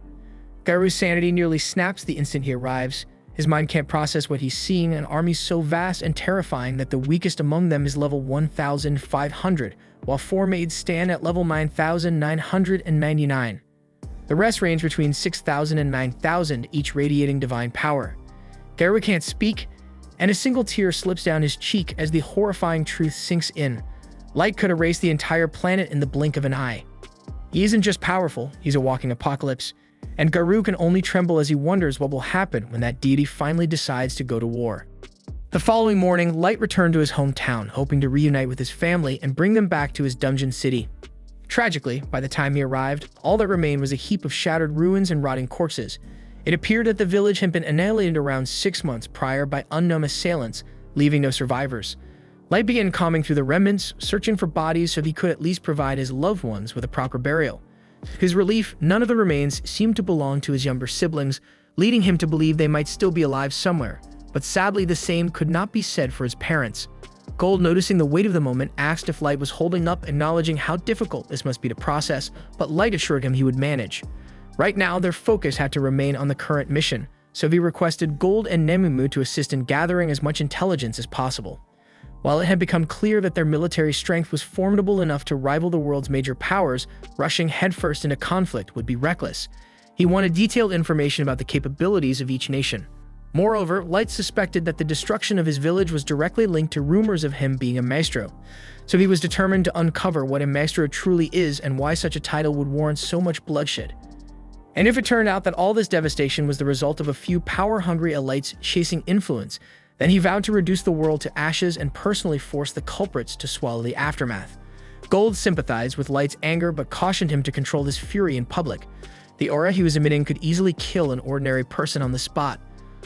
Garu's sanity nearly snaps the instant he arrives. His mind can't process what he's seeing, an army so vast and terrifying that the weakest among them is level 1,500, while 4 maids stand at level 9,999. The rest range between 6,000 and 9,000, each radiating divine power. Garu can't speak, and a single tear slips down his cheek as the horrifying truth sinks in. Light could erase the entire planet in the blink of an eye. He isn't just powerful, he's a walking apocalypse, and Garu can only tremble as he wonders what will happen when that deity finally decides to go to war. The following morning, Light returned to his hometown, hoping to reunite with his family and bring them back to his dungeon city. Tragically, by the time he arrived, all that remained was a heap of shattered ruins and rotting corpses. It appeared that the village had been annihilated around 6 months prior by unknown assailants, leaving no survivors. Light began combing through the remnants, searching for bodies so he could at least provide his loved ones with a proper burial. To his relief, none of the remains seemed to belong to his younger siblings, leading him to believe they might still be alive somewhere. But sadly, the same could not be said for his parents. Gold, noticing the weight of the moment, asked if Light was holding up, acknowledging how difficult this must be to process, but Light assured him he would manage. Right now, their focus had to remain on the current mission, so he requested Gold and Nemumu to assist in gathering as much intelligence as possible. While it had become clear that their military strength was formidable enough to rival the world's major powers, rushing headfirst into conflict would be reckless. He wanted detailed information about the capabilities of each nation. Moreover, Light suspected that the destruction of his village was directly linked to rumors of him being a maestro, so he was determined to uncover what a maestro truly is and why such a title would warrant so much bloodshed. And if it turned out that all this devastation was the result of a few power-hungry elites chasing influence, then he vowed to reduce the world to ashes and personally force the culprits to swallow the aftermath. Gold sympathized with Light's anger but cautioned him to control his fury in public. The aura he was emitting could easily kill an ordinary person on the spot.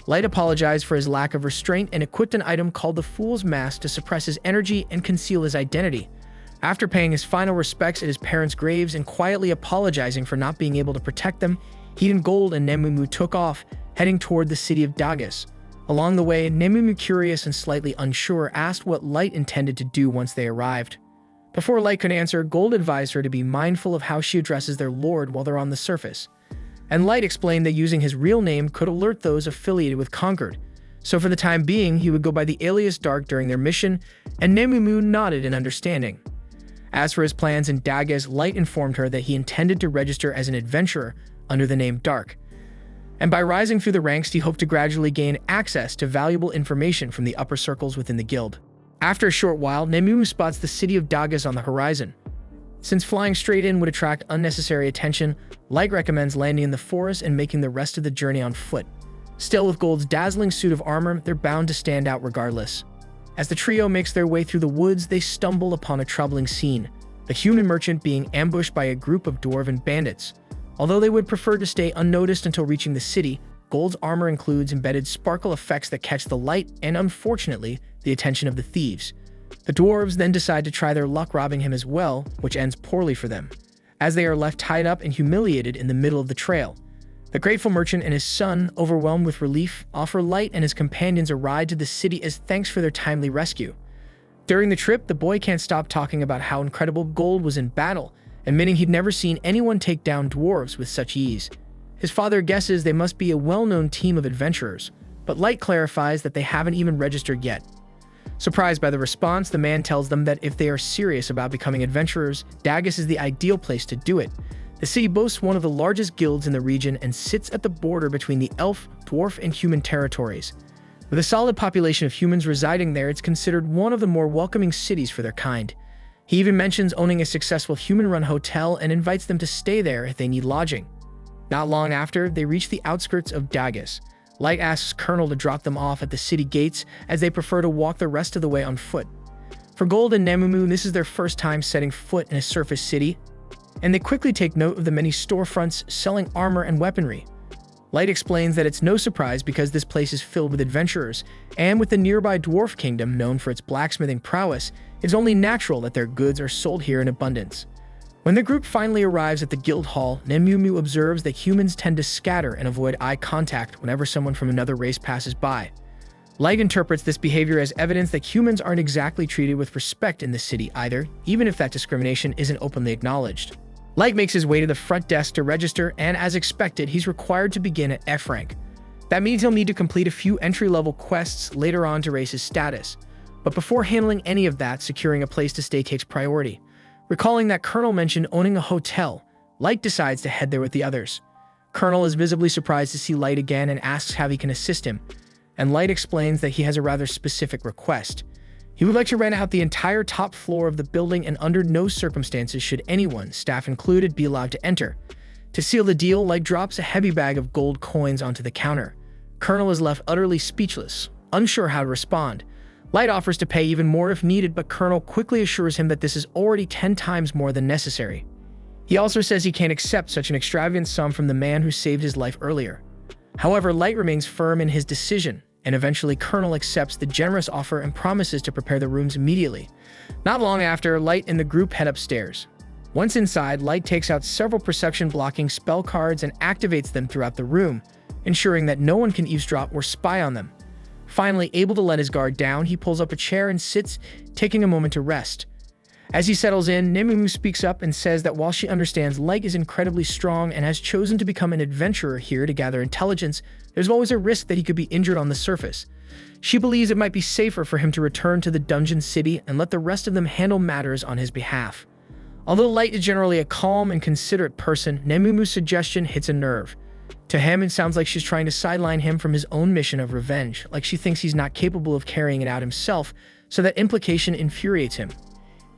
Light apologized for his lack of restraint and equipped an item called the Fool's Mask to suppress his energy and conceal his identity. After paying his final respects at his parents' graves and quietly apologizing for not being able to protect them, he and Gold and Nemumu took off, heading toward the city of Dagas. Along the way, Nemumu, curious and slightly unsure, asked what Light intended to do once they arrived. Before Light could answer, Gold advised her to be mindful of how she addresses their lord while they're on the surface. And Light explained that using his real name could alert those affiliated with Concord. So for the time being, he would go by the alias Dark during their mission, and Nemumu nodded in understanding. As for his plans in Dagas, Light informed her that he intended to register as an adventurer under the name Dark. And by rising through the ranks, he hoped to gradually gain access to valuable information from the upper circles within the guild. After a short while, Nemumu spots the city of Dagas on the horizon. Since flying straight in would attract unnecessary attention, Light recommends landing in the forest and making the rest of the journey on foot. Still, with Gold's dazzling suit of armor, they're bound to stand out regardless. As the trio makes their way through the woods, they stumble upon a troubling scene, the human merchant being ambushed by a group of dwarven bandits. Although they would prefer to stay unnoticed until reaching the city, Gold's armor includes embedded sparkle effects that catch the light and, unfortunately, the attention of the thieves. The dwarves then decide to try their luck robbing him as well, which ends poorly for them, as they are left tied up and humiliated in the middle of the trail. The grateful merchant and his son, overwhelmed with relief, offer Light and his companions a ride to the city as thanks for their timely rescue. During the trip, the boy can't stop talking about how incredible Gold was in battle, admitting he'd never seen anyone take down dwarves with such ease. His father guesses they must be a well-known team of adventurers, but Light clarifies that they haven't even registered yet. Surprised by the response, the man tells them that if they are serious about becoming adventurers, Dagas is the ideal place to do it. The city boasts one of the largest guilds in the region and sits at the border between the elf, dwarf, and human territories. With a solid population of humans residing there, it's considered one of the more welcoming cities for their kind. He even mentions owning a successful human-run hotel and invites them to stay there if they need lodging. Not long after, they reach the outskirts of Dagas. Light asks Colonel to drop them off at the city gates as they prefer to walk the rest of the way on foot. For Gold and Nemumu, this is their first time setting foot in a surface city, and they quickly take note of the many storefronts selling armor and weaponry. Light explains that it's no surprise because this place is filled with adventurers, and with the nearby dwarf kingdom known for its blacksmithing prowess, it's only natural that their goods are sold here in abundance. When the group finally arrives at the guild hall, Nemumu observes that humans tend to scatter and avoid eye contact whenever someone from another race passes by. Light interprets this behavior as evidence that humans aren't exactly treated with respect in this city either, even if that discrimination isn't openly acknowledged. Light makes his way to the front desk to register, and as expected, he's required to begin at F rank. That means he'll need to complete a few entry-level quests later on to raise his status. But before handling any of that, securing a place to stay takes priority. Recalling that Colonel mentioned owning a hotel, Light decides to head there with the others. Colonel is visibly surprised to see Light again and asks how he can assist him, and Light explains that he has a rather specific request. He would like to rent out the entire top floor of the building, and under no circumstances should anyone, staff included, be allowed to enter. To seal the deal, Light drops a heavy bag of gold coins onto the counter. Colonel is left utterly speechless, unsure how to respond. Light offers to pay even more if needed, but Colonel quickly assures him that this is already 10 times more than necessary. He also says he can't accept such an extravagant sum from the man who saved his life earlier. However, Light remains firm in his decision, and eventually Colonel accepts the generous offer and promises to prepare the rooms immediately. Not long after, Light and the group head upstairs. Once inside, Light takes out several perception-blocking spell cards and activates them throughout the room, ensuring that no one can eavesdrop or spy on them. Finally, able to let his guard down, he pulls up a chair and sits, taking a moment to rest. As he settles in, Nemumu speaks up and says that while she understands Light is incredibly strong and has chosen to become an adventurer here to gather intelligence, there's always a risk that he could be injured on the surface. She believes it might be safer for him to return to the dungeon city and let the rest of them handle matters on his behalf. Although Light is generally a calm and considerate person, Nemumu's suggestion hits a nerve. To him, it sounds like she's trying to sideline him from his own mission of revenge, like she thinks he's not capable of carrying it out himself, so that implication infuriates him.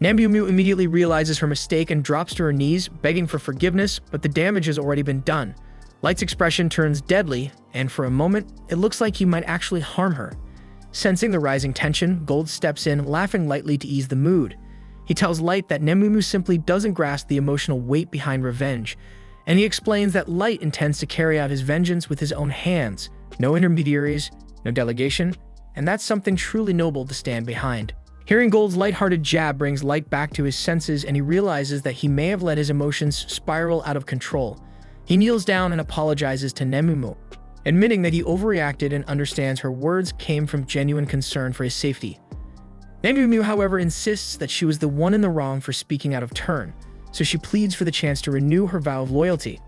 Nemumu immediately realizes her mistake and drops to her knees, begging for forgiveness, but the damage has already been done. Light's expression turns deadly, and for a moment, it looks like he might actually harm her. Sensing the rising tension, Gold steps in, laughing lightly to ease the mood. He tells Light that Nemumu simply doesn't grasp the emotional weight behind revenge, and he explains that Light intends to carry out his vengeance with his own hands, no intermediaries, no delegation, and that's something truly noble to stand behind. Hearing Gold's lighthearted jab brings Light back to his senses, and he realizes that he may have let his emotions spiral out of control. He kneels down and apologizes to Nemumu, admitting that he overreacted and understands her words came from genuine concern for his safety. Nemumu, however, insists that she was the one in the wrong for speaking out of turn, so she pleads for the chance to renew her vow of loyalty.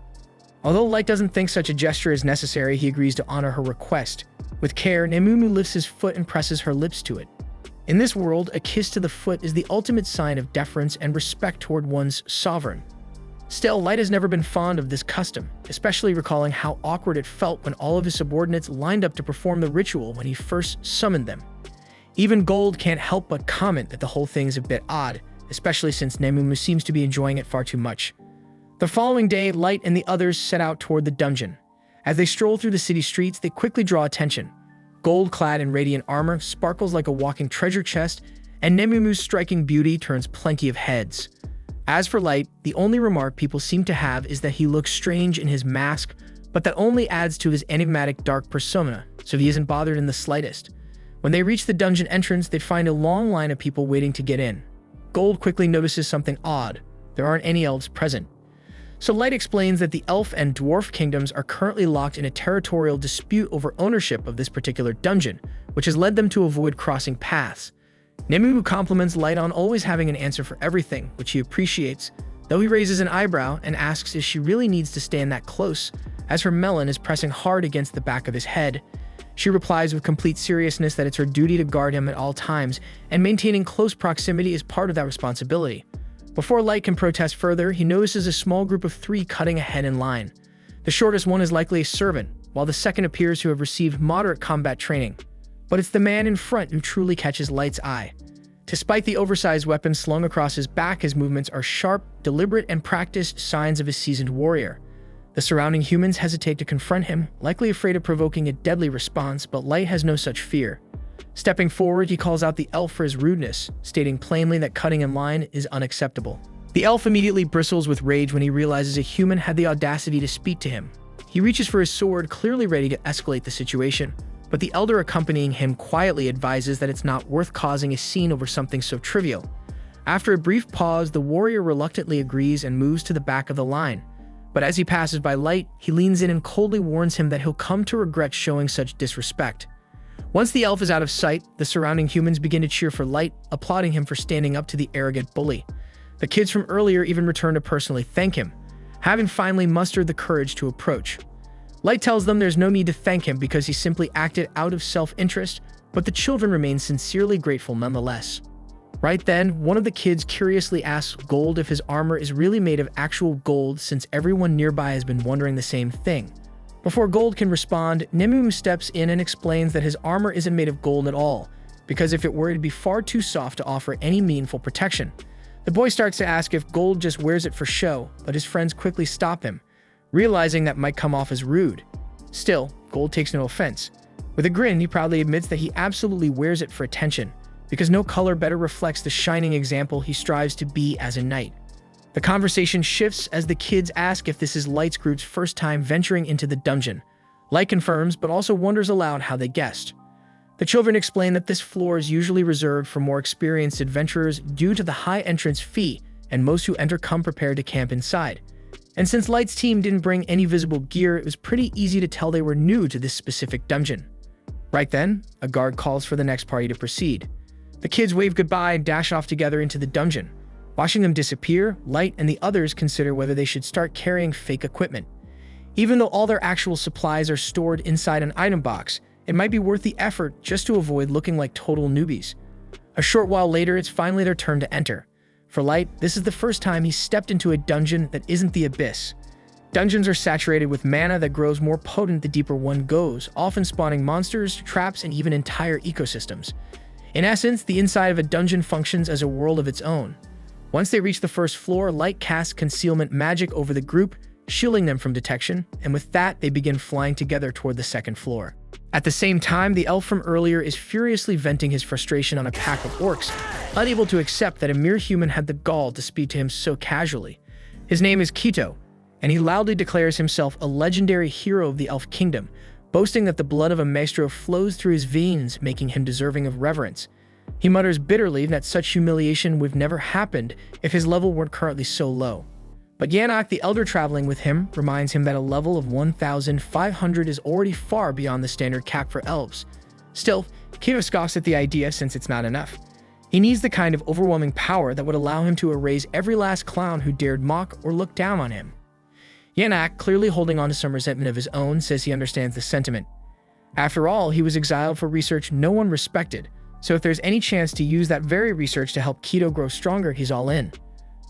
Although Light doesn't think such a gesture is necessary, he agrees to honor her request. With care, Nemumu lifts his foot and presses her lips to it. In this world, a kiss to the foot is the ultimate sign of deference and respect toward one's sovereign. Still, Light has never been fond of this custom, especially recalling how awkward it felt when all of his subordinates lined up to perform the ritual when he first summoned them. Even Gold can't help but comment that the whole thing's a bit odd, especially since Nemumu seems to be enjoying it far too much. The following day, Light and the others set out toward the dungeon. As they stroll through the city streets, they quickly draw attention. Gold, clad in radiant armor, sparkles like a walking treasure chest, and Nemumu's striking beauty turns plenty of heads. As for Light, the only remark people seem to have is that he looks strange in his mask, but that only adds to his enigmatic dark persona, so he isn't bothered in the slightest. When they reach the dungeon entrance, they find a long line of people waiting to get in. Gold quickly notices something odd. There aren't any elves present. So Light explains that the elf and dwarf kingdoms are currently locked in a territorial dispute over ownership of this particular dungeon, which has led them to avoid crossing paths. Nemumu compliments Light on always having an answer for everything, which he appreciates, though he raises an eyebrow and asks if she really needs to stand that close, as her melon is pressing hard against the back of his head. She replies with complete seriousness that it's her duty to guard him at all times, and maintaining close proximity is part of that responsibility. Before Light can protest further, he notices a small group of 3 cutting ahead in line. The shortest one is likely a servant, while the second appears to have received moderate combat training. But it's the man in front who truly catches Light's eye. Despite the oversized weapon slung across his back, his movements are sharp, deliberate, and practiced, signs of a seasoned warrior. The surrounding humans hesitate to confront him, likely afraid of provoking a deadly response, but Light has no such fear. Stepping forward, he calls out the elf for his rudeness, stating plainly that cutting in line is unacceptable. The elf immediately bristles with rage when he realizes a human had the audacity to speak to him. He reaches for his sword, clearly ready to escalate the situation, but the elder accompanying him quietly advises that it's not worth causing a scene over something so trivial. After a brief pause, the warrior reluctantly agrees and moves to the back of the line. But as he passes by Light, he leans in and coldly warns him that he'll come to regret showing such disrespect. Once the elf is out of sight, the surrounding humans begin to cheer for Light, applauding him for standing up to the arrogant bully. The kids from earlier even return to personally thank him, having finally mustered the courage to approach. Light tells them there's no need to thank him because he simply acted out of self-interest, but the children remain sincerely grateful nonetheless. Right then, one of the kids curiously asks Gold if his armor is really made of actual gold, since everyone nearby has been wondering the same thing. Before Gold can respond, Nemu steps in and explains that his armor isn't made of gold at all, because if it were, it'd be far too soft to offer any meaningful protection. The boy starts to ask if Gold just wears it for show, but his friends quickly stop him, realizing that might come off as rude. Still, Gold takes no offense. With a grin, he proudly admits that he absolutely wears it for attention, because no color better reflects the shining example he strives to be as a knight. The conversation shifts as the kids ask if this is Light's group's first time venturing into the dungeon. Light confirms, but also wonders aloud how they guessed. The children explain that this floor is usually reserved for more experienced adventurers due to the high entrance fee, and most who enter come prepared to camp inside. And since Light's team didn't bring any visible gear, it was pretty easy to tell they were new to this specific dungeon. Right then, a guard calls for the next party to proceed. The kids wave goodbye and dash off together into the dungeon. Watching them disappear, Light and the others consider whether they should start carrying fake equipment. Even though all their actual supplies are stored inside an item box, it might be worth the effort just to avoid looking like total newbies. A short while later, it's finally their turn to enter. For Light, this is the first time he's stepped into a dungeon that isn't the abyss. Dungeons are saturated with mana that grows more potent the deeper one goes, often spawning monsters, traps, and even entire ecosystems. In essence, the inside of a dungeon functions as a world of its own. Once they reach the first floor, Light casts concealment magic over the group, shielding them from detection, and with that, they begin flying together toward the second floor. At the same time, the elf from earlier is furiously venting his frustration on a pack of orcs, unable to accept that a mere human had the gall to speak to him so casually. His name is Kito, and he loudly declares himself a legendary hero of the elf kingdom, boasting that the blood of a maestro flows through his veins, making him deserving of reverence. He mutters bitterly that such humiliation would never happened if his level weren't currently so low. But Yanok, the elder traveling with him, reminds him that a level of 1,500 is already far beyond the standard cap for elves. Still, Kito scoffs at the idea since it's not enough. He needs the kind of overwhelming power that would allow him to erase every last clown who dared mock or look down on him. Yanok, clearly holding on to some resentment of his own, says he understands the sentiment. After all, he was exiled for research no one respected, so if there's any chance to use that very research to help Kito grow stronger, he's all in.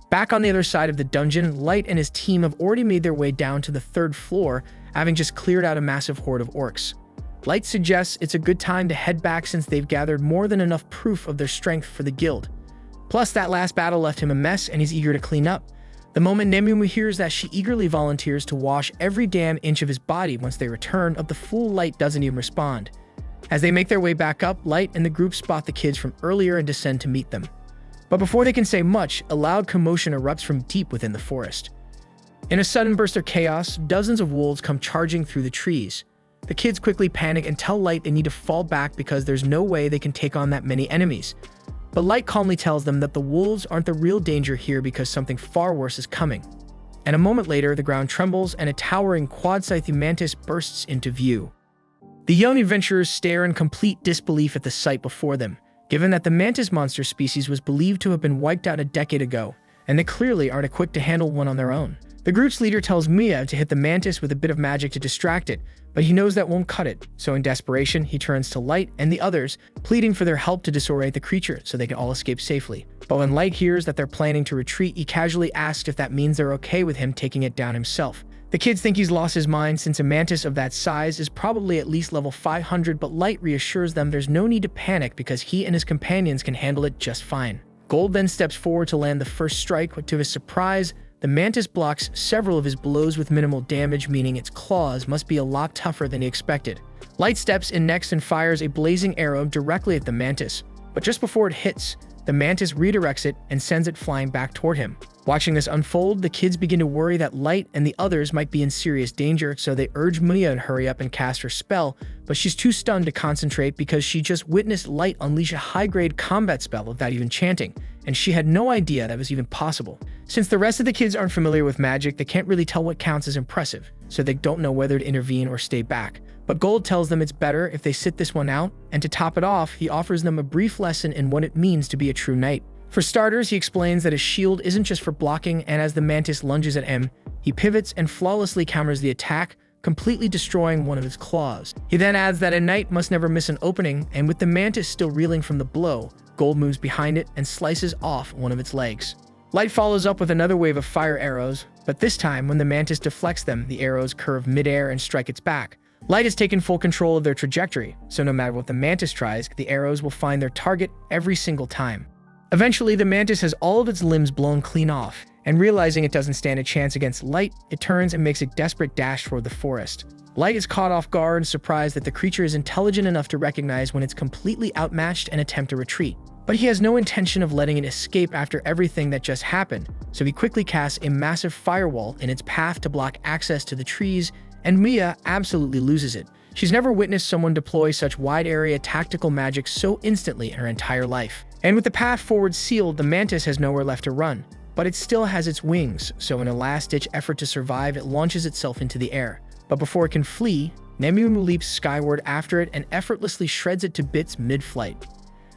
Back on the other side of the dungeon, Light and his team have already made their way down to the third floor, having just cleared out a massive horde of orcs. Light suggests it's a good time to head back since they've gathered more than enough proof of their strength for the guild. Plus, that last battle left him a mess and he's eager to clean up. The moment Nemu hears that, she eagerly volunteers to wash every damn inch of his body. Once they return, the fool Light doesn't even respond. As they make their way back up, Light and the group spot the kids from earlier and descend to meet them. But before they can say much, a loud commotion erupts from deep within the forest. In a sudden burst of chaos, dozens of wolves come charging through the trees. The kids quickly panic and tell Light they need to fall back because there's no way they can take on that many enemies. But Light calmly tells them that the wolves aren't the real danger here because something far worse is coming. And a moment later, the ground trembles and a towering quad-scythe mantis bursts into view. The young adventurers stare in complete disbelief at the sight before them, given that the mantis monster species was believed to have been wiped out a decade ago, and they clearly aren't equipped to handle one on their own. The group's leader tells Mia to hit the mantis with a bit of magic to distract it, but he knows that won't cut it, so in desperation, he turns to Light and the others, pleading for their help to disorient the creature so they can all escape safely. But when Light hears that they're planning to retreat, he casually asks if that means they're okay with him taking it down himself. The kids think he's lost his mind since a mantis of that size is probably at least level 500, but Light reassures them there's no need to panic because he and his companions can handle it just fine. Gold then steps forward to land the first strike, but to his surprise, the mantis blocks several of his blows with minimal damage, meaning its claws must be a lot tougher than he expected. Light steps in next and fires a blazing arrow directly at the mantis, but just before it hits, the mantis redirects it and sends it flying back toward him. Watching this unfold, the kids begin to worry that Light and the others might be in serious danger, so they urge Mia to hurry up and cast her spell, but she's too stunned to concentrate because she just witnessed Light unleash a high-grade combat spell without even chanting, and she had no idea that was even possible. Since the rest of the kids aren't familiar with magic, they can't really tell what counts as impressive. so they don't know whether to intervene or stay back. But Gold tells them it's better if they sit this one out, and to top it off, he offers them a brief lesson in what it means to be a true knight. For starters, he explains that his shield isn't just for blocking, and as the mantis lunges at him, he pivots and flawlessly counters the attack, completely destroying one of its claws. He then adds that a knight must never miss an opening, and with the mantis still reeling from the blow, Gold moves behind it and slices off one of its legs. Light follows up with another wave of fire arrows, but this time, when the mantis deflects them, the arrows curve midair and strike its back. Light has taken full control of their trajectory, so no matter what the mantis tries, the arrows will find their target every single time. Eventually, the mantis has all of its limbs blown clean off, and realizing it doesn't stand a chance against Light, it turns and makes a desperate dash toward the forest. Light is caught off guard and surprised that the creature is intelligent enough to recognize when it's completely outmatched and attempt to retreat. But he has no intention of letting it escape after everything that just happened, so he quickly casts a massive firewall in its path to block access to the trees, and Mia absolutely loses it. She's never witnessed someone deploy such wide-area tactical magic so instantly in her entire life. And with the path forward sealed, the mantis has nowhere left to run, but it still has its wings, so in a last-ditch effort to survive, it launches itself into the air. But before it can flee, Nemu leaps skyward after it and effortlessly shreds it to bits mid-flight.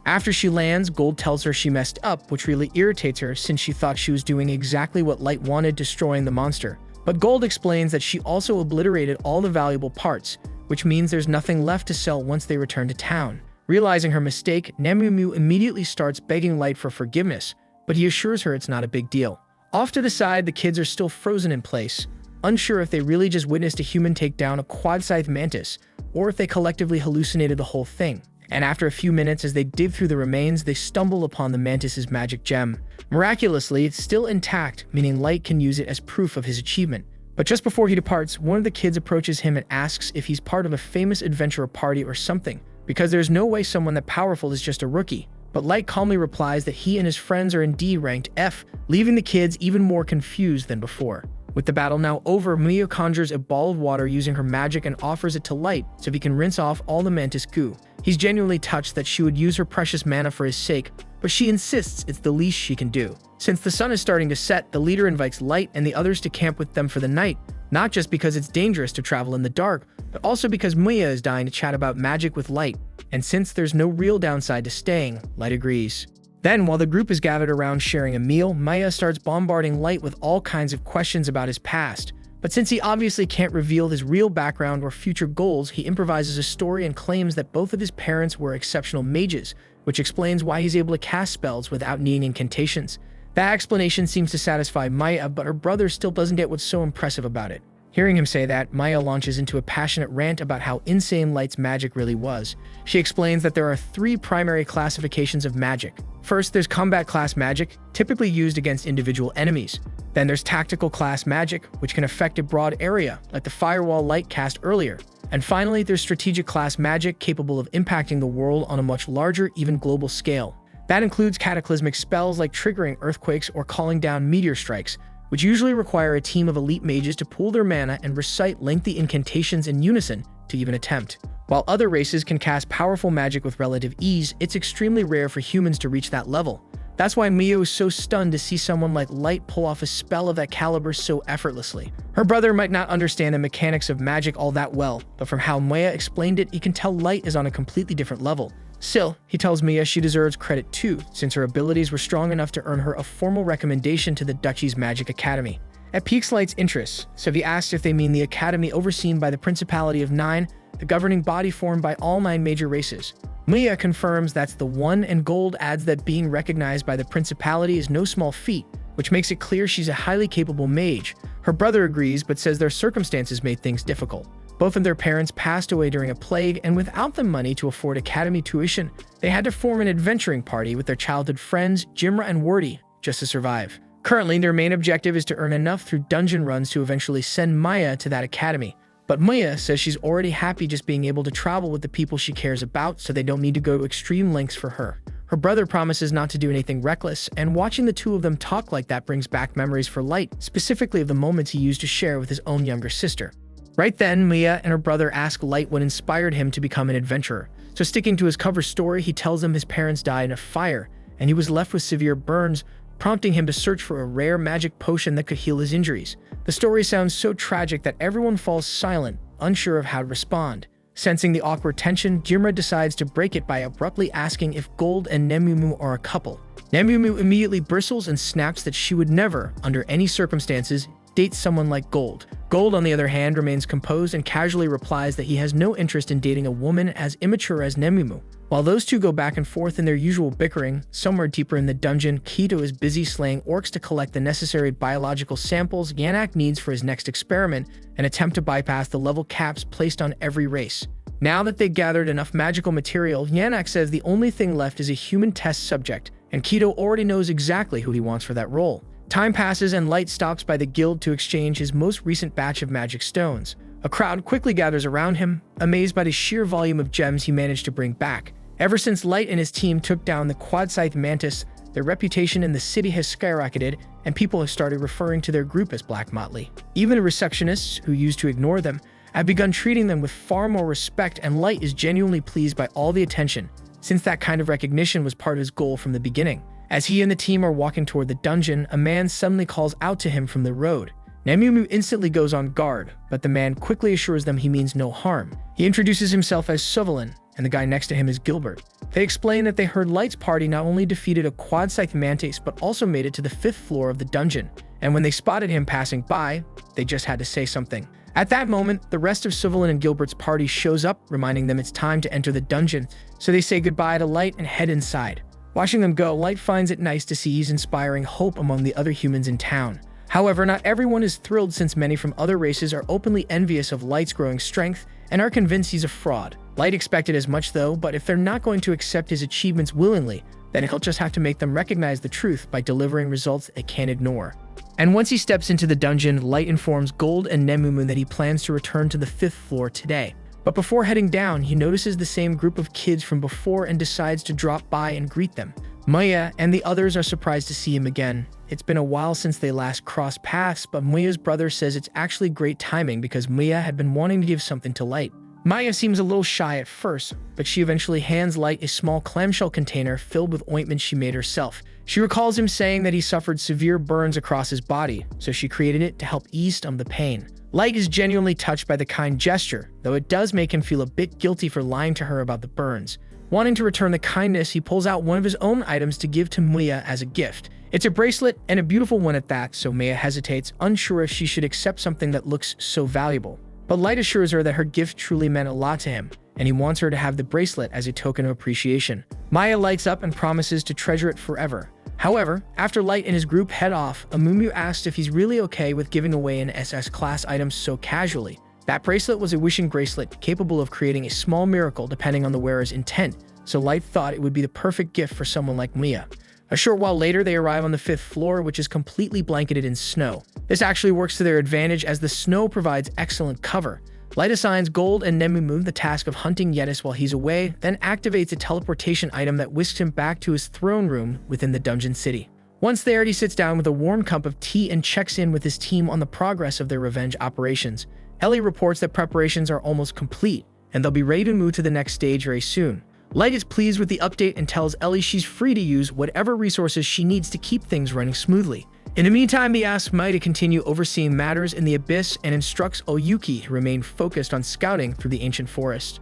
After she lands, Gold tells her she messed up, which really irritates her since she thought she was doing exactly what Light wanted, destroying the monster. But Gold explains that she also obliterated all the valuable parts, which means there's nothing left to sell once they return to town. Realizing her mistake, Nemu immediately starts begging Light for forgiveness, but he assures her it's not a big deal. Off to the side, the kids are still frozen in place, unsure if they really just witnessed a human take down a quad-sized mantis, or if they collectively hallucinated the whole thing. And after a few minutes, as they dig through the remains, they stumble upon the mantis's magic gem. Miraculously, it's still intact, meaning Light can use it as proof of his achievement. But just before he departs, one of the kids approaches him and asks if he's part of a famous adventurer party or something, because there's no way someone that powerful is just a rookie. But Light calmly replies that he and his friends are indeed ranked F, leaving the kids even more confused than before. With the battle now over, Mia conjures a ball of water using her magic and offers it to Light so he can rinse off all the mantis goo. He's genuinely touched that she would use her precious mana for his sake, but she insists it's the least she can do. Since the sun is starting to set, the leader invites Light and the others to camp with them for the night, not just because it's dangerous to travel in the dark, but also because Mia is dying to chat about magic with Light. And since there's no real downside to staying, Light agrees. Then, while the group is gathered around sharing a meal, Maya starts bombarding Light with all kinds of questions about his past. But since he obviously can't reveal his real background or future goals, he improvises a story and claims that both of his parents were exceptional mages, which explains why he's able to cast spells without needing incantations. That explanation seems to satisfy Maya, but her brother still doesn't get what's so impressive about it. Hearing him say that, Maya launches into a passionate rant about how insane Light's magic really was. She explains that there are 3 primary classifications of magic. First, there's combat class magic, typically used against individual enemies. Then there's tactical class magic, which can affect a broad area, like the firewall Light cast earlier. And finally, there's strategic class magic, capable of impacting the world on a much larger, even global scale. That includes cataclysmic spells like triggering earthquakes or calling down meteor strikes, which usually require a team of elite mages to pool their mana and recite lengthy incantations in unison to even attempt. While other races can cast powerful magic with relative ease, it's extremely rare for humans to reach that level. That's why Mio is so stunned to see someone like Light pull off a spell of that caliber so effortlessly. Her brother might not understand the mechanics of magic all that well, but from how Maya explained it, you can tell Light is on a completely different level. Still, he tells Mia she deserves credit too, since her abilities were strong enough to earn her a formal recommendation to the Duchy's Magic Academy. It piques Light's interest, so he asks if they mean the academy overseen by the Principality of Nine, the governing body formed by all 9 major races. Mia confirms that's the one, and Gold adds that being recognized by the Principality is no small feat, which makes it clear she's a highly capable mage. Her brother agrees, but says their circumstances made things difficult. Both of their parents passed away during a plague, and without the money to afford academy tuition, they had to form an adventuring party with their childhood friends, Jimra and Wordy, just to survive. Currently, their main objective is to earn enough through dungeon runs to eventually send Maya to that academy. But Maya says she's already happy just being able to travel with the people she cares about, so they don't need to go to extreme lengths for her. Her brother promises not to do anything reckless, and watching the two of them talk like that brings back memories for Light, specifically of the moments he used to share with his own younger sister. Right then, Mia and her brother ask Light what inspired him to become an adventurer. So sticking to his cover story, he tells them his parents died in a fire, and he was left with severe burns, prompting him to search for a rare magic potion that could heal his injuries. The story sounds so tragic that everyone falls silent, unsure of how to respond. Sensing the awkward tension, Jimra decides to break it by abruptly asking if Gold and Nemumu are a couple. Nemumu immediately bristles and snaps that she would never, under any circumstances, date someone like Gold. Gold, on the other hand, remains composed and casually replies that he has no interest in dating a woman as immature as Nemumu. While those two go back and forth in their usual bickering, somewhere deeper in the dungeon, Kido is busy slaying orcs to collect the necessary biological samples Yannick needs for his next experiment, an attempt to bypass the level caps placed on every race. Now that they've gathered enough magical material, Yannick says the only thing left is a human test subject, and Kido already knows exactly who he wants for that role. Time passes and Light stops by the guild to exchange his most recent batch of magic stones. A crowd quickly gathers around him, amazed by the sheer volume of gems he managed to bring back. Ever since Light and his team took down the Quad-Scythe Mantis, their reputation in the city has skyrocketed, and people have started referring to their group as Black Motley. Even the receptionists, who used to ignore them, have begun treating them with far more respect, and Light is genuinely pleased by all the attention, since that kind of recognition was part of his goal from the beginning. As he and the team are walking toward the dungeon, a man suddenly calls out to him from the road. Nemumu instantly goes on guard, but the man quickly assures them he means no harm. He introduces himself as Suvalin, and the guy next to him is Gilbert. They explain that they heard Light's party not only defeated a Quad-Scythe Mantis, but also made it to the 5th floor of the dungeon, and when they spotted him passing by, they just had to say something. At that moment, the rest of Suvalin and Gilbert's party shows up, reminding them it's time to enter the dungeon, so they say goodbye to Light and head inside. Watching them go, Light finds it nice to see he's inspiring hope among the other humans in town. However, not everyone is thrilled, since many from other races are openly envious of Light's growing strength and are convinced he's a fraud. Light expected as much though, but if they're not going to accept his achievements willingly, then he'll just have to make them recognize the truth by delivering results they can't ignore. And once he steps into the dungeon, Light informs Gold and Nemumu that he plans to return to the 5th floor today. But before heading down, he notices the same group of kids from before and decides to drop by and greet them. Maya and the others are surprised to see him again. It's been a while since they last crossed paths, but Maya's brother says it's actually great timing because Maya had been wanting to give something to Light. Maya seems a little shy at first, but she eventually hands Light a small clamshell container filled with ointment she made herself. She recalls him saying that he suffered severe burns across his body, so she created it to help ease some of the pain. Light is genuinely touched by the kind gesture, though it does make him feel a bit guilty for lying to her about the burns. Wanting to return the kindness, he pulls out one of his own items to give to Maya as a gift. It's a bracelet, and a beautiful one at that, so Maya hesitates, unsure if she should accept something that looks so valuable. But Light assures her that her gift truly meant a lot to him, and he wants her to have the bracelet as a token of appreciation. Maya lights up and promises to treasure it forever. However, after Light and his group head off, Amumu asks if he's really okay with giving away an SS-class item so casually. That bracelet was a wishing bracelet capable of creating a small miracle depending on the wearer's intent, so Light thought it would be the perfect gift for someone like Maya. A short while later, they arrive on the 5th floor, which is completely blanketed in snow. This actually works to their advantage as the snow provides excellent cover. Light assigns Gold and Nemumu the task of hunting Yetis while he's away, then activates a teleportation item that whisks him back to his throne room within the dungeon city. Once there, he sits down with a warm cup of tea and checks in with his team on the progress of their revenge operations. Ellie reports that preparations are almost complete, and they'll be ready to move to the next stage very soon. Light is pleased with the update and tells Ellie she's free to use whatever resources she needs to keep things running smoothly. In the meantime, he asks Mai to continue overseeing matters in the Abyss and instructs Oyuki to remain focused on scouting through the ancient forest.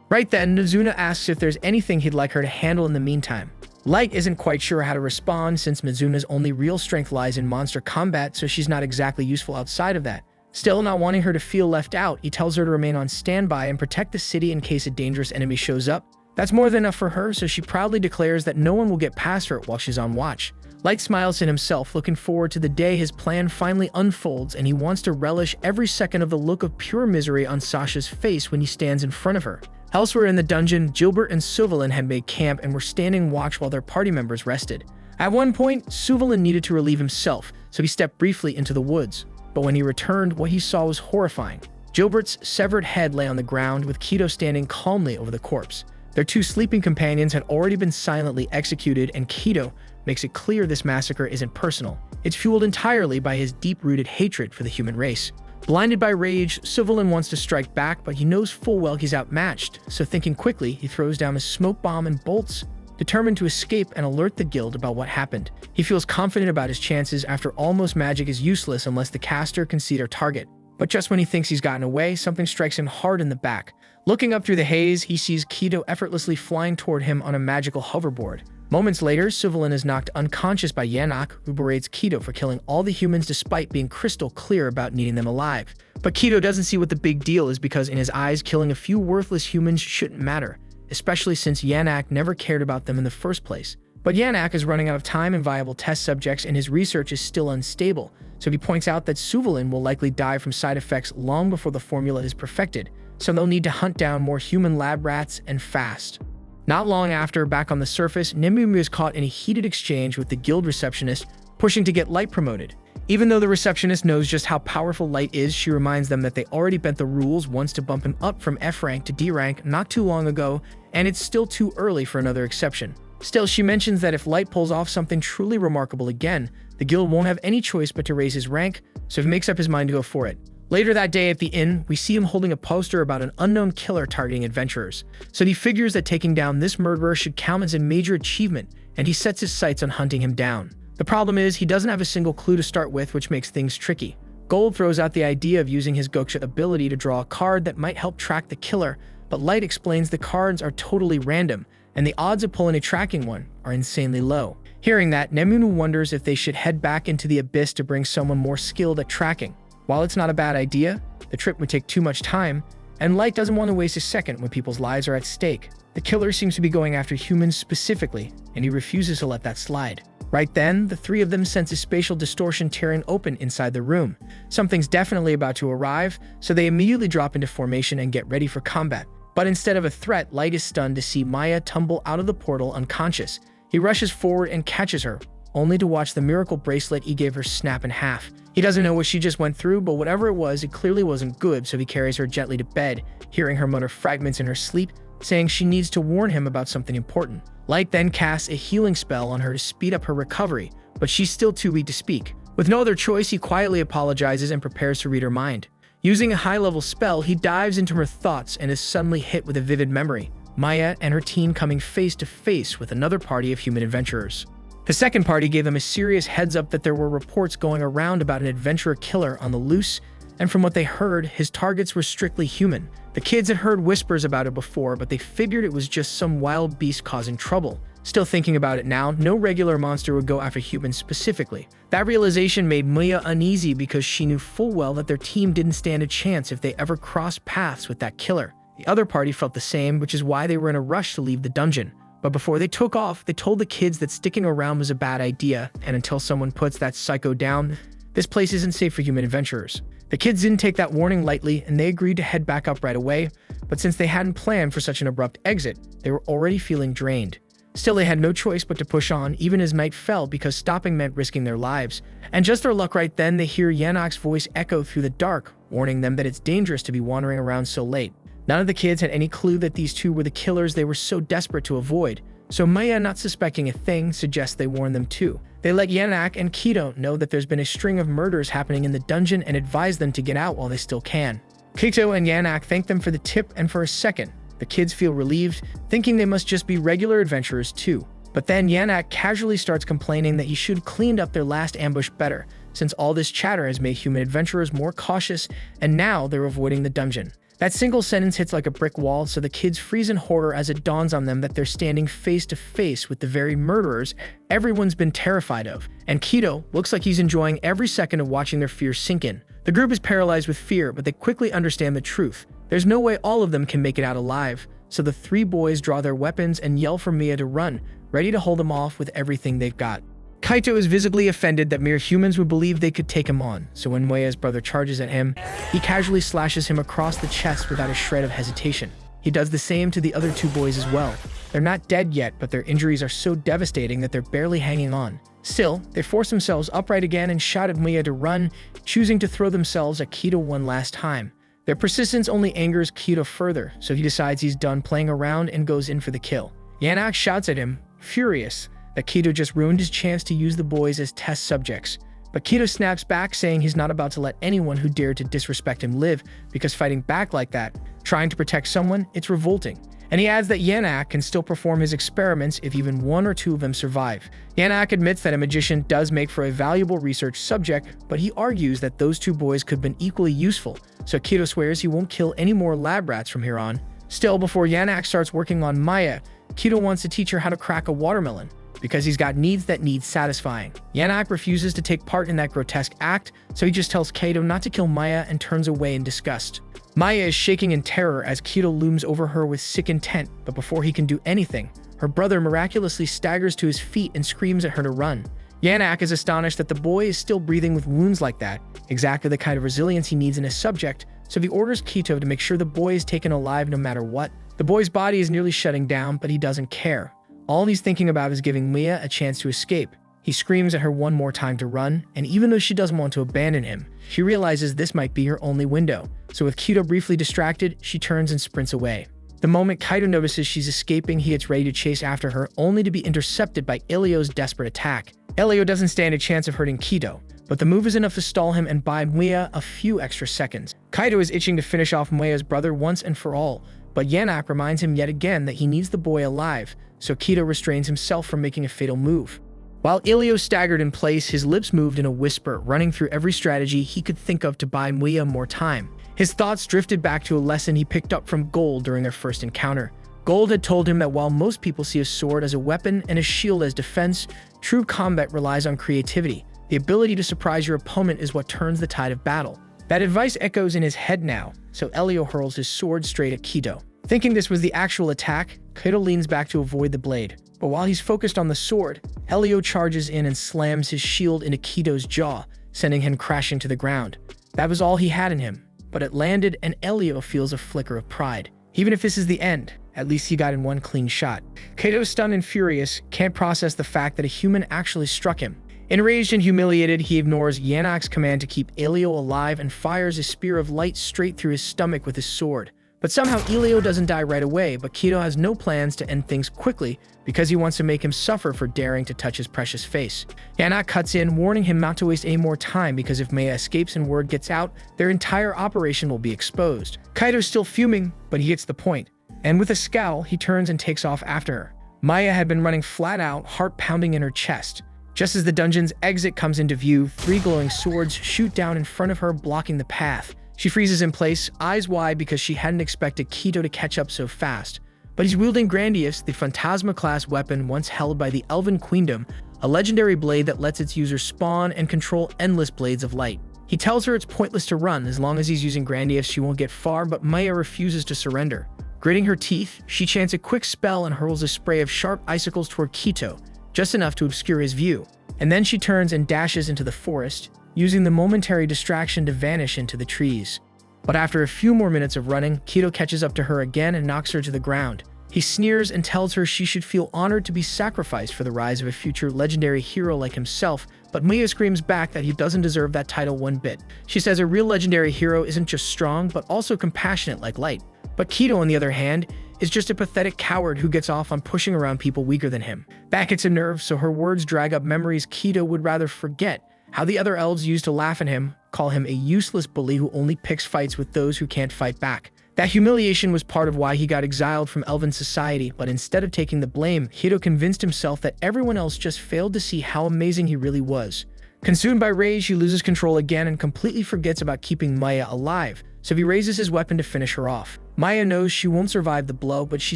Right then, Mizuna asks if there's anything he'd like her to handle in the meantime. Light isn't quite sure how to respond since Mizuna's only real strength lies in monster combat, so she's not exactly useful outside of that. Still, not wanting her to feel left out, he tells her to remain on standby and protect the city in case a dangerous enemy shows up. That's more than enough for her, so she proudly declares that no one will get past her while she's on watch. Light smiles to himself, looking forward to the day his plan finally unfolds, and he wants to relish every second of the look of pure misery on Sasha's face when he stands in front of her. Elsewhere in the dungeon, Gilbert and Suvalin had made camp and were standing watch while their party members rested. At one point, Suvalin needed to relieve himself, so he stepped briefly into the woods. But when he returned, what he saw was horrifying. Gilbert's severed head lay on the ground, with Kido standing calmly over the corpse. Their two sleeping companions had already been silently executed, and Kido makes it clear this massacre isn't personal. It's fueled entirely by his deep-rooted hatred for the human race. Blinded by rage, Suvalin wants to strike back, but he knows full well he's outmatched, so thinking quickly, he throws down a smoke bomb and bolts, determined to escape and alert the guild about what happened. He feels confident about his chances after almost magic is useless unless the caster can see their target. But just when he thinks he's gotten away, something strikes him hard in the back. Looking up through the haze, he sees Kido effortlessly flying toward him on a magical hoverboard. Moments later, Suvalin is knocked unconscious by Yanok, who berates Kido for killing all the humans despite being crystal clear about needing them alive. But Kido doesn't see what the big deal is because in his eyes, killing a few worthless humans shouldn't matter, especially since Yanok never cared about them in the first place. But Yanok is running out of time and viable test subjects, and his research is still unstable, so he points out that Suvalin will likely die from side effects long before the formula is perfected, so they'll need to hunt down more human lab rats and fast. Not long after, back on the surface, Nememu is caught in a heated exchange with the guild receptionist, pushing to get Light promoted. Even though the receptionist knows just how powerful Light is, she reminds them that they already bent the rules once to bump him up from F rank to D rank not too long ago, and it's still too early for another exception. Still, she mentions that if Light pulls off something truly remarkable again, the guild won't have any choice but to raise his rank, so he makes up his mind to go for it. Later that day at the inn, we see him holding a poster about an unknown killer targeting adventurers, so he figures that taking down this murderer should count as a major achievement, and he sets his sights on hunting him down. The problem is, he doesn't have a single clue to start with, which makes things tricky. Gold throws out the idea of using his Goksha ability to draw a card that might help track the killer, but Light explains the cards are totally random, and the odds of pulling a tracking one are insanely low. Hearing that, Nemunu wonders if they should head back into the abyss to bring someone more skilled at tracking. While it's not a bad idea, the trip would take too much time, and Light doesn't want to waste a second when people's lives are at stake. The killer seems to be going after humans specifically, and he refuses to let that slide. Right then, the three of them sense a spatial distortion tearing open inside the room. Something's definitely about to arrive, so they immediately drop into formation and get ready for combat. But instead of a threat, Light is stunned to see Maya tumble out of the portal unconscious. He rushes forward and catches her, only to watch the miracle bracelet he gave her snap in half. He doesn't know what she just went through, but whatever it was, it clearly wasn't good, so he carries her gently to bed, hearing her mutter fragments in her sleep, saying she needs to warn him about something important. Light then casts a healing spell on her to speed up her recovery, but she's still too weak to speak. With no other choice, he quietly apologizes and prepares to read her mind. Using a high-level spell, he dives into her thoughts and is suddenly hit with a vivid memory. Maya and her team coming face to face with another party of human adventurers. The second party gave them a serious heads up that there were reports going around about an adventurer killer on the loose, and from what they heard, his targets were strictly human. The kids had heard whispers about it before, but they figured it was just some wild beast causing trouble. Still thinking about it now, no regular monster would go after humans specifically. That realization made Maya uneasy because she knew full well that their team didn't stand a chance if they ever crossed paths with that killer. The other party felt the same, which is why they were in a rush to leave the dungeon. But before they took off, they told the kids that sticking around was a bad idea, and until someone puts that psycho down, this place isn't safe for human adventurers. The kids didn't take that warning lightly, and they agreed to head back up right away, but since they hadn't planned for such an abrupt exit, they were already feeling drained. Still, they had no choice but to push on, even as night fell, because stopping meant risking their lives. And just their luck right then, they hear Yanok's voice echo through the dark, warning them that it's dangerous to be wandering around so late. None of the kids had any clue that these two were the killers they were so desperate to avoid, so Maya, not suspecting a thing, suggests they warn them too. They let Yanok and Kido know that there's been a string of murders happening in the dungeon and advise them to get out while they still can. Kido and Yanok thank them for the tip, and for a second, the kids feel relieved, thinking they must just be regular adventurers too. But then Yanok casually starts complaining that he should have cleaned up their last ambush better, since all this chatter has made human adventurers more cautious, and now they're avoiding the dungeon. That single sentence hits like a brick wall, so the kids freeze in horror as it dawns on them that they're standing face to face with the very murderers everyone's been terrified of. And Kido looks like he's enjoying every second of watching their fear sink in. The group is paralyzed with fear, but they quickly understand the truth. There's no way all of them can make it out alive, so the three boys draw their weapons and yell for Mia to run, ready to hold them off with everything they've got. Kaito is visibly offended that mere humans would believe they could take him on, so when Moya's brother charges at him, he casually slashes him across the chest without a shred of hesitation. He does the same to the other two boys as well. They're not dead yet, but their injuries are so devastating that they're barely hanging on. Still, they force themselves upright again and shout at Moya to run, choosing to throw themselves at Kido one last time. Their persistence only angers Kido further, so he decides he's done playing around and goes in for the kill. Yanok shouts at him, furious, that Kido just ruined his chance to use the boys as test subjects. But Kido snaps back, saying he's not about to let anyone who dared to disrespect him live, because fighting back like that, trying to protect someone, it's revolting. and he adds that Yanak can still perform his experiments if even one or two of them survive. Yanak admits that a magician does make for a valuable research subject, but he argues that those two boys could have been equally useful, so Kido swears he won't kill any more lab rats from here on. Still, before Yanak starts working on Maya, Kido wants to teach her how to crack a watermelon, because he's got needs that need satisfying. Yanak refuses to take part in that grotesque act, so he just tells Kido not to kill Maya and turns away in disgust. Maya is shaking in terror as Kido looms over her with sick intent, but before he can do anything, her brother miraculously staggers to his feet and screams at her to run. Yanak is astonished that the boy is still breathing with wounds like that, exactly the kind of resilience he needs in a subject, so he orders Kido to make sure the boy is taken alive no matter what. The boy's body is nearly shutting down, but he doesn't care. All he's thinking about is giving Mia a chance to escape. He screams at her one more time to run, and even though she doesn't want to abandon him, she realizes this might be her only window. So with Kido briefly distracted, she turns and sprints away. The moment Kido notices she's escaping, he gets ready to chase after her, only to be intercepted by Elio's desperate attack. Elio doesn't stand a chance of hurting Kido, but the move is enough to stall him and buy Mia a few extra seconds. Kido is itching to finish off Mia's brother once and for all, but Yanak reminds him yet again that he needs the boy alive, so Kido restrains himself from making a fatal move. While Elio staggered in place, his lips moved in a whisper, running through every strategy he could think of to buy Mia more time. His thoughts drifted back to a lesson he picked up from Gold during their first encounter. Gold had told him that while most people see a sword as a weapon and a shield as defense, true combat relies on creativity. The ability to surprise your opponent is what turns the tide of battle. That advice echoes in his head now, so Elio hurls his sword straight at Kido. Thinking this was the actual attack, Kido leans back to avoid the blade. But while he's focused on the sword, Elio charges in and slams his shield into Kido's jaw, sending him crashing to the ground. That was all he had in him, but it landed and Elio feels a flicker of pride. Even if this is the end, at least he got in one clean shot. Kido, stunned and furious, can't process the fact that a human actually struck him. Enraged and humiliated, he ignores Yanak's command to keep Elio alive and fires a spear of light straight through his stomach with his sword. But somehow Elio doesn't die right away, but Kido has no plans to end things quickly because he wants to make him suffer for daring to touch his precious face. Yanak cuts in, warning him not to waste any more time because if Maya escapes and word gets out, their entire operation will be exposed. Kido's still fuming, but he gets the point. And with a scowl, he turns and takes off after her. Maya had been running flat out, heart pounding in her chest. Just as the dungeon's exit comes into view, 3 glowing swords shoot down in front of her, blocking the path. She freezes in place, eyes wide because she hadn't expected Kido to catch up so fast. But he's wielding Grandius, the Phantasma-class weapon once held by the Elven Queendom, a legendary blade that lets its user spawn and control endless blades of light. He tells her it's pointless to run. As long as he's using Grandius, she won't get far, but Maya refuses to surrender. Gritting her teeth, she chants a quick spell and hurls a spray of sharp icicles toward Kido, just enough to obscure his view. And then she turns and dashes into the forest, using the momentary distraction to vanish into the trees. But after a few more minutes of running, Kido catches up to her again and knocks her to the ground. He sneers and tells her she should feel honored to be sacrificed for the rise of a future legendary hero like himself, but Mia screams back that he doesn't deserve that title one bit. She says a real legendary hero isn't just strong, but also compassionate like light. But Kido, on the other hand, is just a pathetic coward who gets off on pushing around people weaker than him. That gets a nerve, so her words drag up memories Kido would rather forget. How the other elves used to laugh at him, call him a useless bully who only picks fights with those who can't fight back. That humiliation was part of why he got exiled from Elven society, but instead of taking the blame, Kido convinced himself that everyone else just failed to see how amazing he really was. Consumed by rage, he loses control again and completely forgets about keeping Maya alive, so he raises his weapon to finish her off. Maya knows she won't survive the blow, but she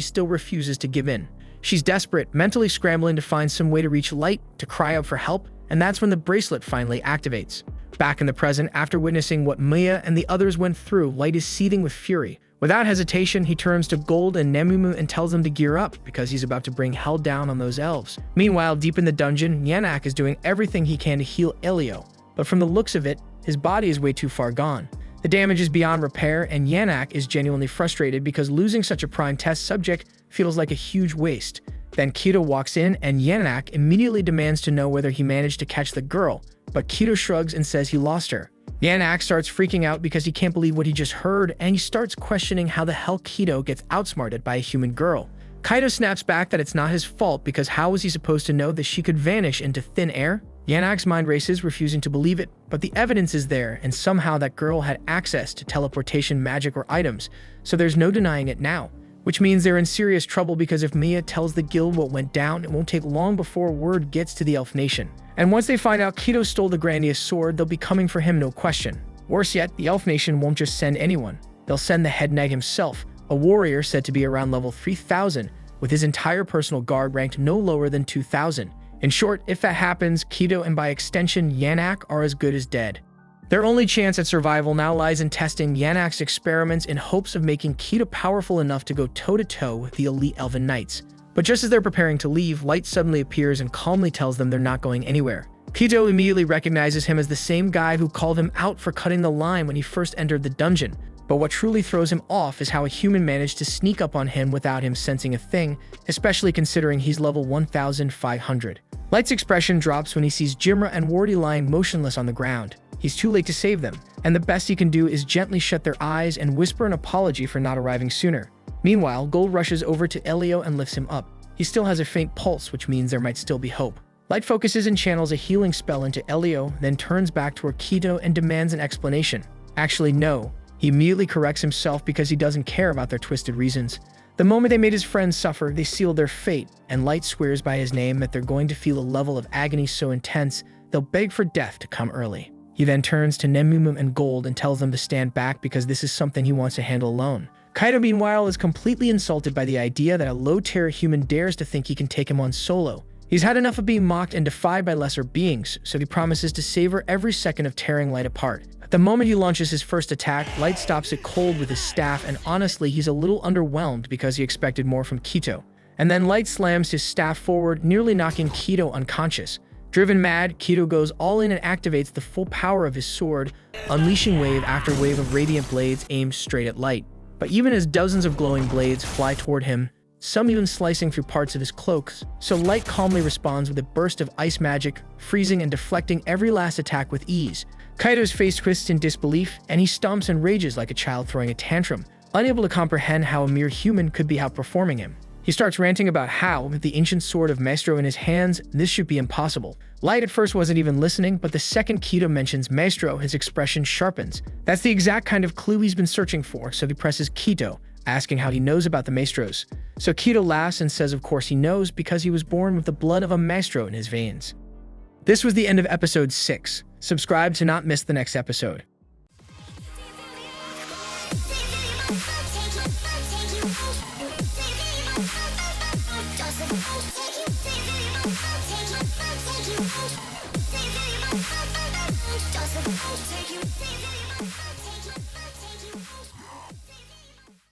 still refuses to give in. She's desperate, mentally scrambling to find some way to reach light, to cry out for help, and that's when the bracelet finally activates. Back in the present, after witnessing what Maya and the others went through, Light is seething with fury. Without hesitation, he turns to Gold and Nemumu and tells them to gear up because he's about to bring hell down on those elves. Meanwhile, deep in the dungeon, Yanak is doing everything he can to heal Elio, but from the looks of it, his body is way too far gone. The damage is beyond repair, and Yanak is genuinely frustrated because losing such a prime test subject feels like a huge waste. Then Kido walks in, and Yanak immediately demands to know whether he managed to catch the girl, but Kido shrugs and says he lost her. Yanak starts freaking out because he can't believe what he just heard, and he starts questioning how the hell Kido gets outsmarted by a human girl. Kido snaps back that it's not his fault because how was he supposed to know that she could vanish into thin air? Yanak's mind races, refusing to believe it, but the evidence is there, and somehow that girl had access to teleportation magic or items, so there's no denying it now. which means they're in serious trouble because if Mia tells the guild what went down, it won't take long before word gets to the Elf Nation. And once they find out Kido stole the Grandiose sword, they'll be coming for him, no question. Worse yet, the Elf Nation won't just send anyone. They'll send the head neg himself, a warrior said to be around level 3000, with his entire personal guard ranked no lower than 2000. In short, if that happens, Kido and by extension Yanak are as good as dead. Their only chance at survival now lies in testing Yanak's experiments in hopes of making Kido powerful enough to go toe-to-toe with the elite Elven Knights. But just as they're preparing to leave, Light suddenly appears and calmly tells them they're not going anywhere. Kido immediately recognizes him as the same guy who called him out for cutting the line when he first entered the dungeon. But what truly throws him off is how a human managed to sneak up on him without him sensing a thing, especially considering he's level 1500. Light's expression drops when he sees Jimra and Wardy lying motionless on the ground. He's too late to save them, and the best he can do is gently shut their eyes and whisper an apology for not arriving sooner. Meanwhile, Gold rushes over to Elio and lifts him up. He still has a faint pulse, which means there might still be hope. Light focuses and channels a healing spell into Elio, then turns back toward Kido and demands an explanation. Actually, no. He immediately corrects himself because he doesn't care about their twisted reasons. The moment they made his friends suffer, they sealed their fate, and Light swears by his name that they're going to feel a level of agony so intense, they'll beg for death to come early. He then turns to Nemumum and Gold and tells them to stand back because this is something he wants to handle alone. Kaido, meanwhile, is completely insulted by the idea that a low-tier human dares to think he can take him on solo. He's had enough of being mocked and defied by lesser beings, so he promises to savor every second of tearing Light apart. At the moment he launches his first attack, Light stops it cold with his staff, and honestly, he's a little underwhelmed because he expected more from Kido. And then Light slams his staff forward, nearly knocking Kido unconscious. Driven mad, Kido goes all in and activates the full power of his sword, unleashing wave after wave of radiant blades aimed straight at Light. But even as dozens of glowing blades fly toward him, some even slicing through parts of his cloaks, so Light calmly responds with a burst of ice magic, freezing and deflecting every last attack with ease. Kaido's face twists in disbelief, and he stomps and rages like a child throwing a tantrum, unable to comprehend how a mere human could be outperforming him. He starts ranting about how, with the ancient sword of Maestro in his hands, this should be impossible. Light at first wasn't even listening, but the second Kido mentions Maestro, his expression sharpens. That's the exact kind of clue he's been searching for, so he presses Kido, asking how he knows about the Maestros. So Kido laughs and says of course he knows because he was born with the blood of a Maestro in his veins. This was the end of episode 6. Subscribe to not miss the next episode. Take